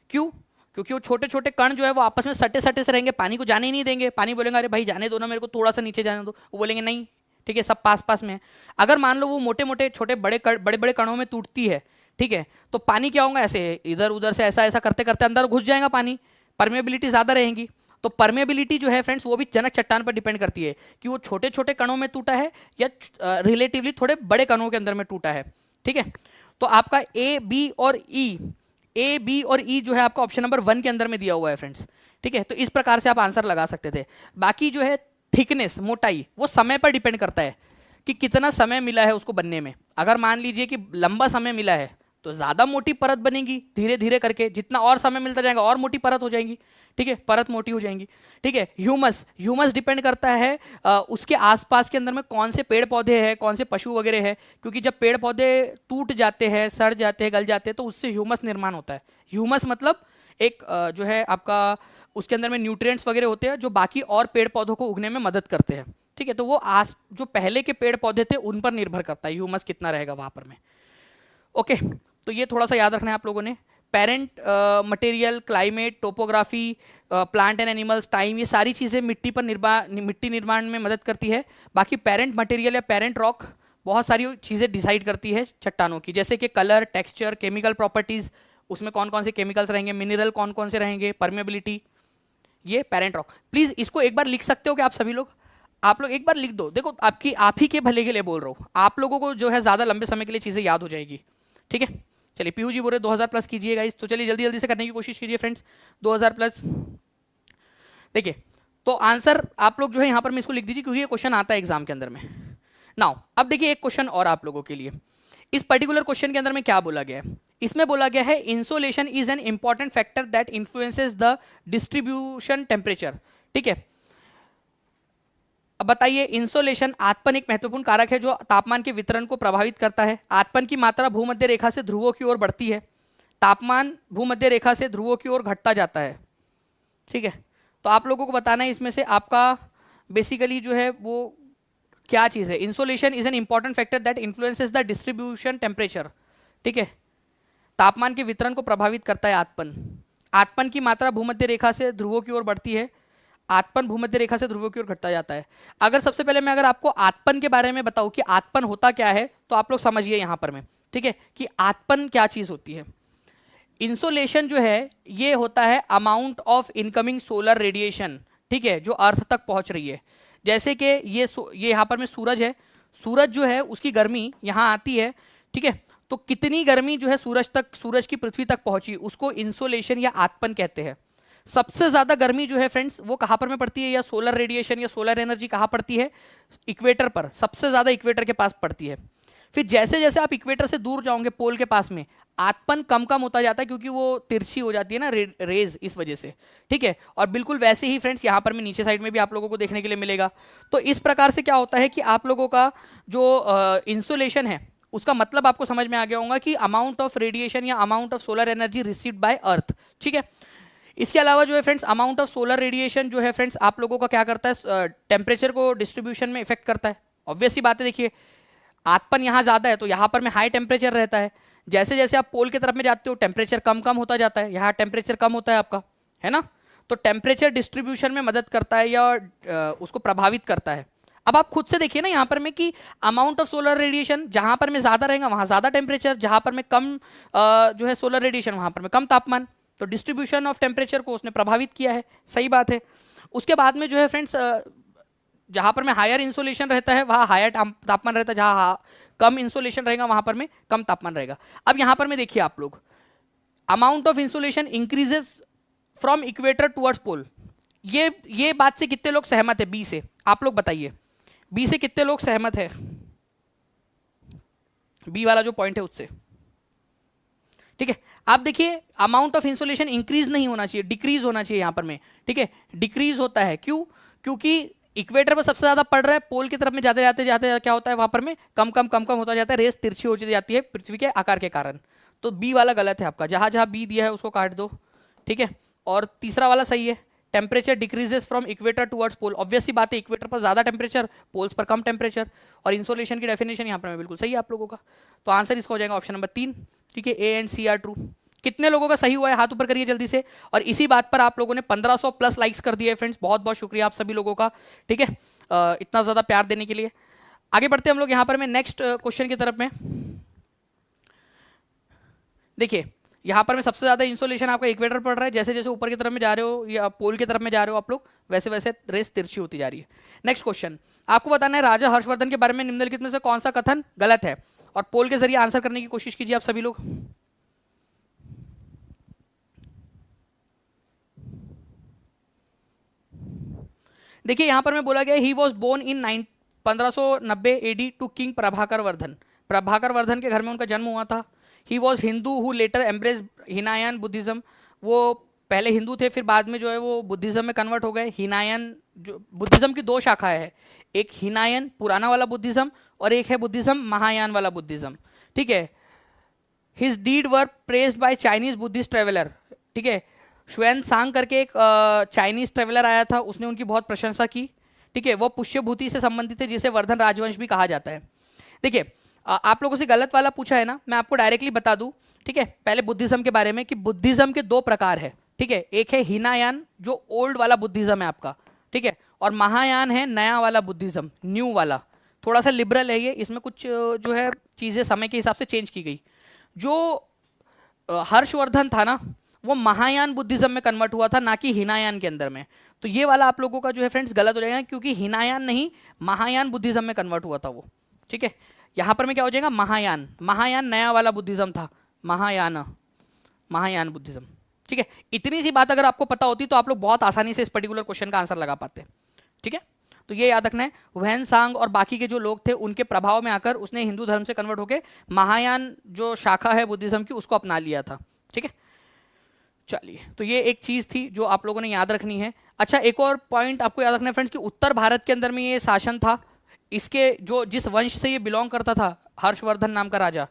क्यों? क्योंकि वो छोटे छोटे कण जो है वो आपस में सटे सटे से रहेंगे, पानी को जाने ही नहीं देंगे। पानी बोलेंगे अरे भाई जाने दो ना, मेरे को थोड़ा सा नीचे जाने दो, वो बोलेंगे नहीं, ठीक है, सब पास पास में है। अगर मान लो वो मोटे मोटे छोटे बड़े बड़े कणों में टूटती है, ठीक है, तो पानी क्या होगा, ऐसे इधर उधर से ऐसा ऐसा करते करते अंदर घुस जाएगा पानी, परमेबिलिटी ज़्यादा रहेगी। तो परमेबिलिटी जो है फ्रेंड्स वो भी जनक चट्टान पर डिपेंड करती है कि वो छोटे छोटे कणों में टूटा है या रिलेटिवली थोड़े बड़े कणों के अंदर में टूटा है, ठीक है। तो आपका ए बी और ई, ए बी और ई जो है आपका ऑप्शन नंबर 1 के अंदर में दिया हुआ है फ्रेंड्स, ठीक है। तो इस प्रकार से आप आंसर लगा सकते थे। बाकी जो है थिकनेस, मोटाई, वो समय पर डिपेंड करता है कि कितना समय मिला है उसको बनने में। अगर मान लीजिए कि लंबा समय मिला है तो ज़्यादा मोटी परत बनेगी, धीरे धीरे करके जितना और समय मिलता जाएगा और मोटी परत हो जाएगी, ठीक है, परत मोटी हो जाएंगी, ठीक है। ह्यूमस, ह्यूमस डिपेंड करता है उसके आसपास के अंदर में कौन से पेड़ पौधे हैं, कौन से पशु वगैरह है, क्योंकि जब पेड़ पौधे टूट जाते हैं, सड़ जाते हैं, गल जाते हैं, तो उससे ह्यूमस निर्माण होता है। ह्यूमस मतलब एक जो है आपका उसके अंदर में न्यूट्रिएंट्स वगैरह होते हैं जो बाकी और पेड़ पौधों को उगने में मदद करते हैं, ठीक है। तो वो जो पहले के पेड़ पौधे थे उन पर निर्भर करता है ह्यूमस कितना रहेगा वहां पर में। ओके, तो ये थोड़ा सा याद रखना है आप लोगों ने। Parent material, climate, topography, plant and animals, time, ये सारी चीज़ें मिट्टी निर्माण में मदद करती है। बाकी पेरेंट मटेरियल या पेरेंट रॉक बहुत सारी चीज़ें डिसाइड करती है चट्टानों की, जैसे कि कलर, टेक्सचर, केमिकल प्रॉपर्टीज़, उसमें कौन कौन से केमिकल्स रहेंगे, मिनरल कौन कौन से रहेंगे, परमेबिलिटी, ये पेरेंट रॉक। प्लीज़ इसको एक बार लिख सकते हो कि आप सभी लोग, आप लोग एक बार लिख दो। देखो आप ही के भले के लिए बोल रहा हूँ, आप लोगों को जो है ज़्यादा लंबे समय के लिए चीज़ें याद हो जाएगी, ठीक है। चलिए पीयू जी बोल रहे 2000 प्लस कीजिएगा इस, तो चलिए जल्दी जल्दी से करने की कोशिश कीजिए फ्रेंड्स, 2000 प्लस। देखिए तो आंसर आप लोग जो है यहाँ पर मैं इसको लिख दीजिए क्योंकि ये क्वेश्चन आता है एग्जाम के अंदर में। नाउ अब देखिए एक क्वेश्चन और आप लोगों के लिए, इस पर्टिकुलर क्वेश्चन के अंदर में क्या बोला गया है, इसमें बोला गया है insolation is an important factor that influences the distribution temperature, ठीक है। अब बताइए, इंसोलेशन, आतपन एक महत्वपूर्ण कारक है जो तापमान के वितरण को प्रभावित करता है। आतपन की मात्रा भूमध्य रेखा से ध्रुवों की ओर बढ़ती है, तापमान भूमध्य रेखा से ध्रुवों की ओर घटता जाता है, ठीक है। तो आप लोगों को बताना है इसमें से आपका बेसिकली जो है वो क्या चीज़ है। Insolation is an important factor that influences the distribution temperature, ठीक है, तापमान के वितरण को प्रभावित करता है आतपन। आतपन की मात्रा भूमध्य रेखा से ध्रुवों की ओर बढ़ती है, आतपन भूमध्य रेखा से ध्रुवों की ओर घटता जाता है। अगर सबसे पहले मैं अगर आपको आतपन के बारे में बताऊं कि आतपन होता क्या है, तो आप लोग समझिए यहां पर में, ठीक है, कि आतपन क्या चीज होती है। इंसोलेशन जो है ये होता है amount of incoming solar radiation, ठीक है, जो अर्थ तक पहुंच रही है। जैसे कि ये यहाँ पर में सूरज है, सूरज जो है उसकी गर्मी यहाँ आती है, ठीक है, तो कितनी गर्मी जो है सूरज की पृथ्वी तक पहुंची, उसको इंसोलेशन या आतपन कहते हैं। सबसे ज्यादा गर्मी जो है फ्रेंड्स वो कहां पर में पड़ती है, या सोलर रेडिएशन या सोलर एनर्जी कहां पड़ती है, इक्वेटर पर, सबसे ज्यादा इक्वेटर के पास पड़ती है। फिर जैसे जैसे आप इक्वेटर से दूर जाओगे पोल के पास में, आतपन कम कम होता जाता है क्योंकि वो तिरछी हो जाती है ना रेज, इस वजह से, ठीक है। और बिल्कुल वैसे ही फ्रेंड्स यहाँ पर में नीचे साइड में भी आप लोगों को देखने के लिए मिलेगा। तो इस प्रकार से क्या होता है कि आप लोगों का जो इंसोलेशन है उसका मतलब आपको समझ में आ गया होगा कि अमाउंट ऑफ रेडिएशन या amount of solar energy received by earth, ठीक है। इसके अलावा जो है friends amount of solar radiation जो है फ्रेंड्स आप लोगों का क्या करता है, टेम्परेचर को डिस्ट्रीब्यूशन में इफेक्ट करता है। ऑब्वियस सी बात है, देखिए आतपन यहाँ ज्यादा है तो यहाँ पर में हाई टेम्परेचर रहता है, जैसे जैसे आप पोल की तरफ में जाते हो टेम्परेचर कम कम होता जाता है, यहाँ टेम्परेचर कम होता है आपका, है ना। तो टेम्परेचर डिस्ट्रीब्यूशन में मदद करता है या उसको प्रभावित करता है। अब आप खुद से देखिए ना यहाँ पर में कि अमाउंट ऑफ सोलर रेडिएशन जहां पर में ज्यादा रहेगा वहां ज्यादा टेम्परेचर, जहां पर में कम जो है सोलर रेडिएशन वहां पर में कम तापमान, तो डिस्ट्रीब्यूशन ऑफ टेम्परेचर को उसने प्रभावित किया है, सही बात है। उसके बाद में जो है फ्रेंड्स जहां पर में हायर इंसोलेशन रहता है वहां हायर तापमान रहता है, जहां कम इंसोलेशन रहेगा वहां पर में कम तापमान रहेगा। अब यहां पर में देखिए आप लोग, amount of insolation increases from equator towards pole, ये बात से कितने लोग सहमत है? बी से, आप लोग बताइए, बी से कितने लोग सहमत है? बी वाला जो पॉइंट है उससे, ठीक है। आप देखिए अमाउंट ऑफ इंसोलेशन इंक्रीज नहीं होना चाहिए, डिक्रीज होना चाहिए यहां पर में, ठीक है। डिक्रीज होता है क्यों? क्योंकि इक्वेटर पर सबसे ज्यादा पड़ रहा है, पोल की तरफ में जाते जाते जाते क्या होता है वहां पर में कम कम कम कम होता जाता है, रेस तिरछी होती जाती है पृथ्वी के आकार के कारण। तो बी वाला गलत है आपका, जहां जहां बी दिया है उसको काट दो, ठीक है। और तीसरा वाला सही है, temperature decreases from equator towards pole, obvious सी बात है इक्वेटर पर ज्यादा टेम्परेचर, पोल्स पर कम टेम्परेचर। और इंसोलेशन की डेफिनेशन यहाँ पर बिल्कुल सही है आप लोगों का, तो आंसर इसका हो जाएगा ऑप्शन नंबर 3, ठीक है। A and C are true. कितने लोगों का सही हुआ है हाथ ऊपर करिए जल्दी से। और इसी बात पर आप लोगों ने 1500 प्लस लाइक्स कर दिए फ्रेंड्स, बहुत बहुत शुक्रिया आप सभी लोगों का, ठीक है, इतना ज्यादा प्यार देने के लिए। आगे बढ़ते हम लोग यहाँ पर में नेक्स्ट क्वेश्चन की तरफ में। देखिए यहाँ पर में सबसे ज्यादा इंसोलेशन आपका इक्वेटर पड़ रहा है, जैसे जैसे ऊपर की तरफ में जा रहे हो या पोल की तरफ में जा रहे हो आप लोग, वैसे वैसे रेस तिरछी होती जा रही है। नेक्स्ट क्वेश्चन आपको बताना है, राजा हर्षवर्धन के बारे में निम्नलिखित में से कौन सा कथन गलत है? और पोल के जरिए आंसर करने की कोशिश कीजिए आप सभी लोग। देखिए यहां पर मैं बोला गया he was born in 1590 AD to king Prabhakar Vardhan, Prabhakar Vardhan के घर में उनका जन्म हुआ था। He was Hindu who later embrace Hinayana Buddhism, वो पहले हिंदू थे फिर बाद में जो है वो बुद्धिज्म में कन्वर्ट हो गए। हिनायन जो बुद्धिज्म की दो शाखाएं है, एक हिनायन पुराना वाला बुद्धिज्म और एक है बुद्धिज्म महायान वाला बुद्धिज्म, ठीक है। His deed were praised by Chinese Buddhist traveller, ठीक है। श्वेन सांग करके एक चाइनीज ट्रेवलर आया था, उसने उनकी बहुत प्रशंसा की, ठीक है। वो पुष्यभूति से संबंधित है जिसे वर्धन राजवंश भी कहा जाता है। देखिए आप लोगों से गलत वाला पूछा है ना, मैं आपको डायरेक्टली बता दूं, ठीक है। पहले बुद्धिज्म के बारे में कि बुद्धिज्म के दो प्रकार है, ठीक है। एक है हिनायान जो ओल्ड वाला बुद्धिज्म है आपका, ठीक है, और महायान है नया वाला बुद्धिज्म, न्यू वाला, थोड़ा सा लिबरल है ये, इसमें कुछ जो है चीजें समय के हिसाब से चेंज की गई। जो हर्षवर्धन था ना वो महायान बुद्धिज्म में कन्वर्ट हुआ था, ना कि हिनायान के अंदर में। तो ये वाला आप लोगों का जो है फ्रेंड्स गलत हो जाएगा, क्योंकि हिनायान नहीं महायान बुद्धिज्म में कन्वर्ट हुआ था वो, ठीक है। यहां पर में क्या हो जाएगा महायान, महायान नया वाला बुद्धिज्म था, महायान महायान बुद्धिज्म, ठीक है। इतनी सी बात अगर आपको पता होती तो आप लोग बहुत आसानी से इस पर्टिकुलर क्वेश्चन का आंसर लगा पाते, ठीक है। तो ये याद रखना है, वैन सांग और बाकी के जो लोग थे उनके प्रभाव में आकर उसने हिंदू धर्म से कन्वर्ट होकर महायान जो शाखा है बुद्धिज्म की उसको अपना लिया था, ठीक है। चलिए तो ये एक चीज थी जो आप लोगों ने याद रखनी है। अच्छा एक और पॉइंट आपको याद रखना है फ्रेंड्स कि उत्तर भारत के अंदर में ये शासन था, इसके जो जिस वंश से ये बिलोंग करता था हर्षवर्धन नाम का राजा,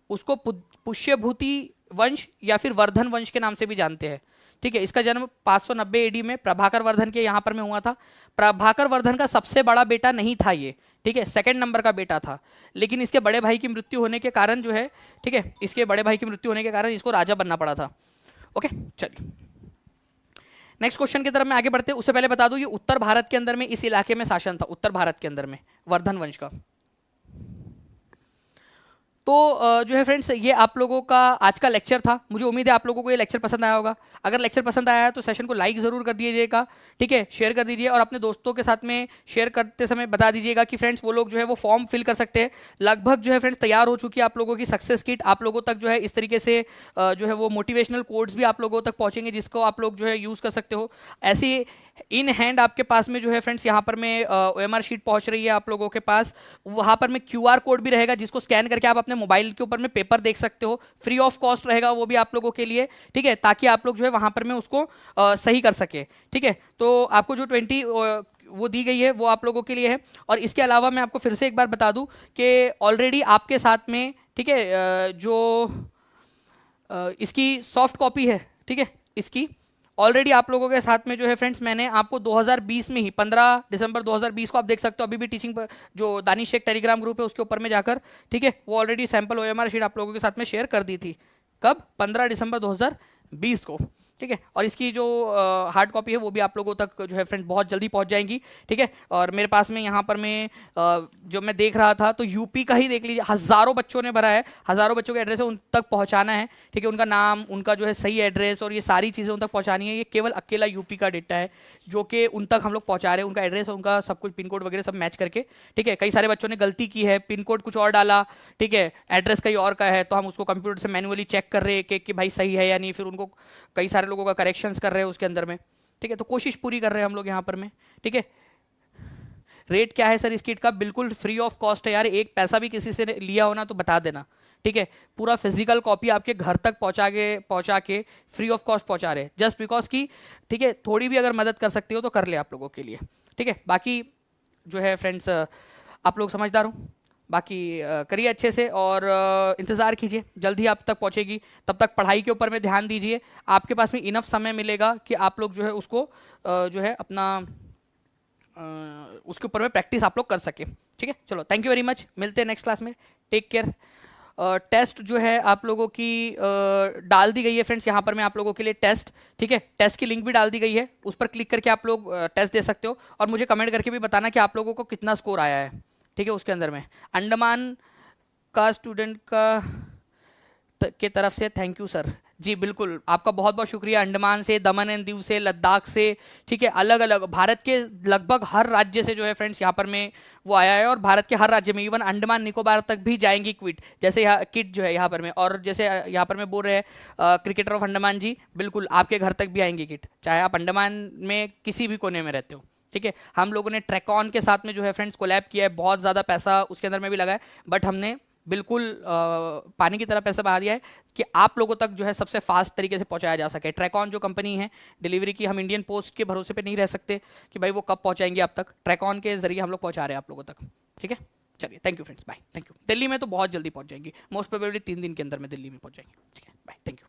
उसको पुष्यभूति वंश या फिर वर्धन वंश के नाम से भी जानते हैं, ठीक है। इसका जन्म 590 एडी में प्रभाकर वर्धन के यहाँ पर में हुआ था। प्रभाकर वर्धन का सबसे बड़ा बेटा नहीं था ये, ठीक है, सेकंड नंबर का बेटा था, लेकिन इसके बड़े भाई की मृत्यु होने के कारण जो है, ठीक है, इसके बड़े भाई की मृत्यु होने के कारण इसको राजा बनना पड़ा था। ओके चलिए नेक्स्ट क्वेश्चन की तरफ में आगे बढ़ते हैं। उससे पहले बता दूं ये उत्तर भारत के अंदर में इस इलाके में शासन था, उत्तर भारत के अंदर में वर्धन वंश का। तो जो है फ्रेंड्स ये आप लोगों का आज का लेक्चर था, मुझे उम्मीद है आप लोगों को ये लेक्चर पसंद आया होगा। अगर लेक्चर पसंद आया है तो सेशन को लाइक जरूर कर दीजिएगा, ठीक है, शेयर कर दीजिए और अपने दोस्तों के साथ में शेयर करते समय बता दीजिएगा कि फ्रेंड्स वो लोग जो है वो फॉर्म फिल कर सकते हैं। लगभग जो है फ्रेंड्स तैयार हो चुकी है आप लोगों की सक्सेस किट, आप लोगों तक जो है इस तरीके से जो है वो मोटिवेशनल कोड्स भी आप लोगों तक पहुंचेंगे जिसको आप लोग जो है यूज़ कर सकते हो। ऐसी इन हैंड आपके पास में जो है फ्रेंड्स यहाँ पर में OMR शीट पहुंच रही है आप लोगों के पास, वहाँ पर में QR कोड भी रहेगा जिसको स्कैन करके आप अपने मोबाइल के ऊपर में पेपर देख सकते हो, फ्री ऑफ कॉस्ट रहेगा वो भी आप लोगों के लिए, ठीक है, ताकि आप लोग जो है वहाँ पर में उसको सही कर सके, ठीक है। तो आपको जो 20 वो दी गई है वो आप लोगों के लिए है। और इसके अलावा मैं आपको फिर से एक बार बता दूं कि ऑलरेडी आपके साथ में, ठीक है, जो इसकी सॉफ्ट कॉपी है, ठीक है, इसकी ऑलरेडी आप लोगों के साथ में जो है फ्रेंड्स मैंने आपको 2020 में ही 15 दिसंबर 2020 को आप देख सकते हो, अभी भी टीचिंग पर जो दानिश शेख टेलीग्राम ग्रुप है उसके ऊपर में जाकर, ठीक है, वो ऑलरेडी सैंपल OMR शीट आप लोगों के साथ में शेयर कर दी थी। कब? 15 दिसंबर 2020 को, ठीक है। और इसकी जो हार्ड कॉपी है वो भी आप लोगों तक जो है फ्रेंड बहुत जल्दी पहुंच जाएंगी, ठीक है। और मेरे पास में यहाँ पर मैं जो मैं देख रहा था तो यूपी का ही देख लीजिए, हज़ारों बच्चों ने भरा है, हज़ारों बच्चों के एड्रेस है, उन तक पहुँचाना है, ठीक है। उनका नाम, उनका जो है सही एड्रेस और ये सारी चीज़ें उन तक पहुँचानी है। ये केवल अकेला यूपी का डेटा है जो कि उन तक हम लोग पहुँचा रहे हैं, उनका एड्रेस, उनका सब कुछ, पिन कोड वगैरह सब मैच करके, ठीक है। कई सारे बच्चों ने गलती की है, पिन कोड कुछ और डाला, ठीक है, एड्रेस कहीं और का है, तो हम उसको कंप्यूटर से मैनुअली चेक कर रहे हैं कि भाई सही है या नहीं, फिर उनको कई सारे लोगों का करेक्शंस कर रहे हैं उसके अंदर में, ठीक है। तो कोशिश पूरी कर रहे हैं हम लोग यहाँ पर में, ठीक है। रेट क्या है सर इस किट का? बिल्कुल फ्री ऑफ कॉस्ट है यार, एक पैसा भी किसी से लिया हो ना तो बता देना, ठीक है। पूरा फिजिकल कॉपी आपके घर तक पहुंचा के फ्री ऑफ कॉस्ट पहुंचा रहे हैं, जस्ट बिकॉज की, ठीक है, थोड़ी भी अगर मदद कर सकते हो तो कर ले आप लोगों के लिए, ठीक है। बाकी जो है फ्रेंड्स आप लोग समझदार हो, बाकी करिए अच्छे से और इंतज़ार कीजिए, जल्दी आप तक पहुंचेगी। तब तक पढ़ाई के ऊपर में ध्यान दीजिए, आपके पास में इनफ समय मिलेगा कि आप लोग जो है उसको जो है अपना उसके ऊपर में प्रैक्टिस आप लोग कर सके, ठीक है। चलो थैंक यू वेरी मच, मिलते हैं नेक्स्ट क्लास में, टेक केयर। टेस्ट जो है आप लोगों की डाल दी गई है फ्रेंड्स, यहाँ पर मैं आप लोगों के लिए टेस्ट, ठीक है, टेस्ट की लिंक भी डाल दी गई है, उस पर क्लिक करके आप लोग टेस्ट दे सकते हो और मुझे कमेंट करके भी बताना कि आप लोगों को कितना स्कोर आया है, ठीक है। उसके अंदर में अंडमान का स्टूडेंट के तरफ से थैंक यू सर, जी बिल्कुल, आपका बहुत बहुत शुक्रिया। अंडमान से, दमन एंड दीव से, लद्दाख से, ठीक है, अलग अलग भारत के लगभग हर राज्य से जो है फ्रेंड्स यहाँ पर में वो आया है, और भारत के हर राज्य में, इवन अंडमान निकोबार तक भी जाएंगी क्विट, जैसे यहाँ किट जो है यहाँ पर में, और जैसे यहाँ पर में बोल रहे हैं क्रिकेटर ऑफ अंडमान जी, बिल्कुल आपके घर तक भी आएंगी किट, चाहे आप अंडमान में किसी भी कोने में रहते हो, ठीक है। हम लोगों ने ट्रैकॉन के साथ में जो है फ्रेंड्स कोलैब किया है, बहुत ज़्यादा पैसा उसके अंदर में भी लगा है, बट हमने बिल्कुल पानी की तरह पैसा बहा दिया है कि आप लोगों तक जो है सबसे फास्ट तरीके से पहुंचाया जा सके। ट्रैकॉन जो कंपनी है डिलीवरी की, हम इंडियन पोस्ट के भरोसे पे नहीं रह सकते कि भाई वो कब पहुंचाएंगे आप तक, ट्रैकॉन के जरिए हम लोग पहुंचा रहे हैं आप लोगों तक, ठीक है। चलिए thank you friends, bye, thank you. Delhi में तो बहुत जल्दी पहुंच जाएंगी, मोस्ट प्रोबेबली 3 दिन के अंदर में दिल्ली में पहुंच जाएंगे, ठीक है, बाय, थैंक यू।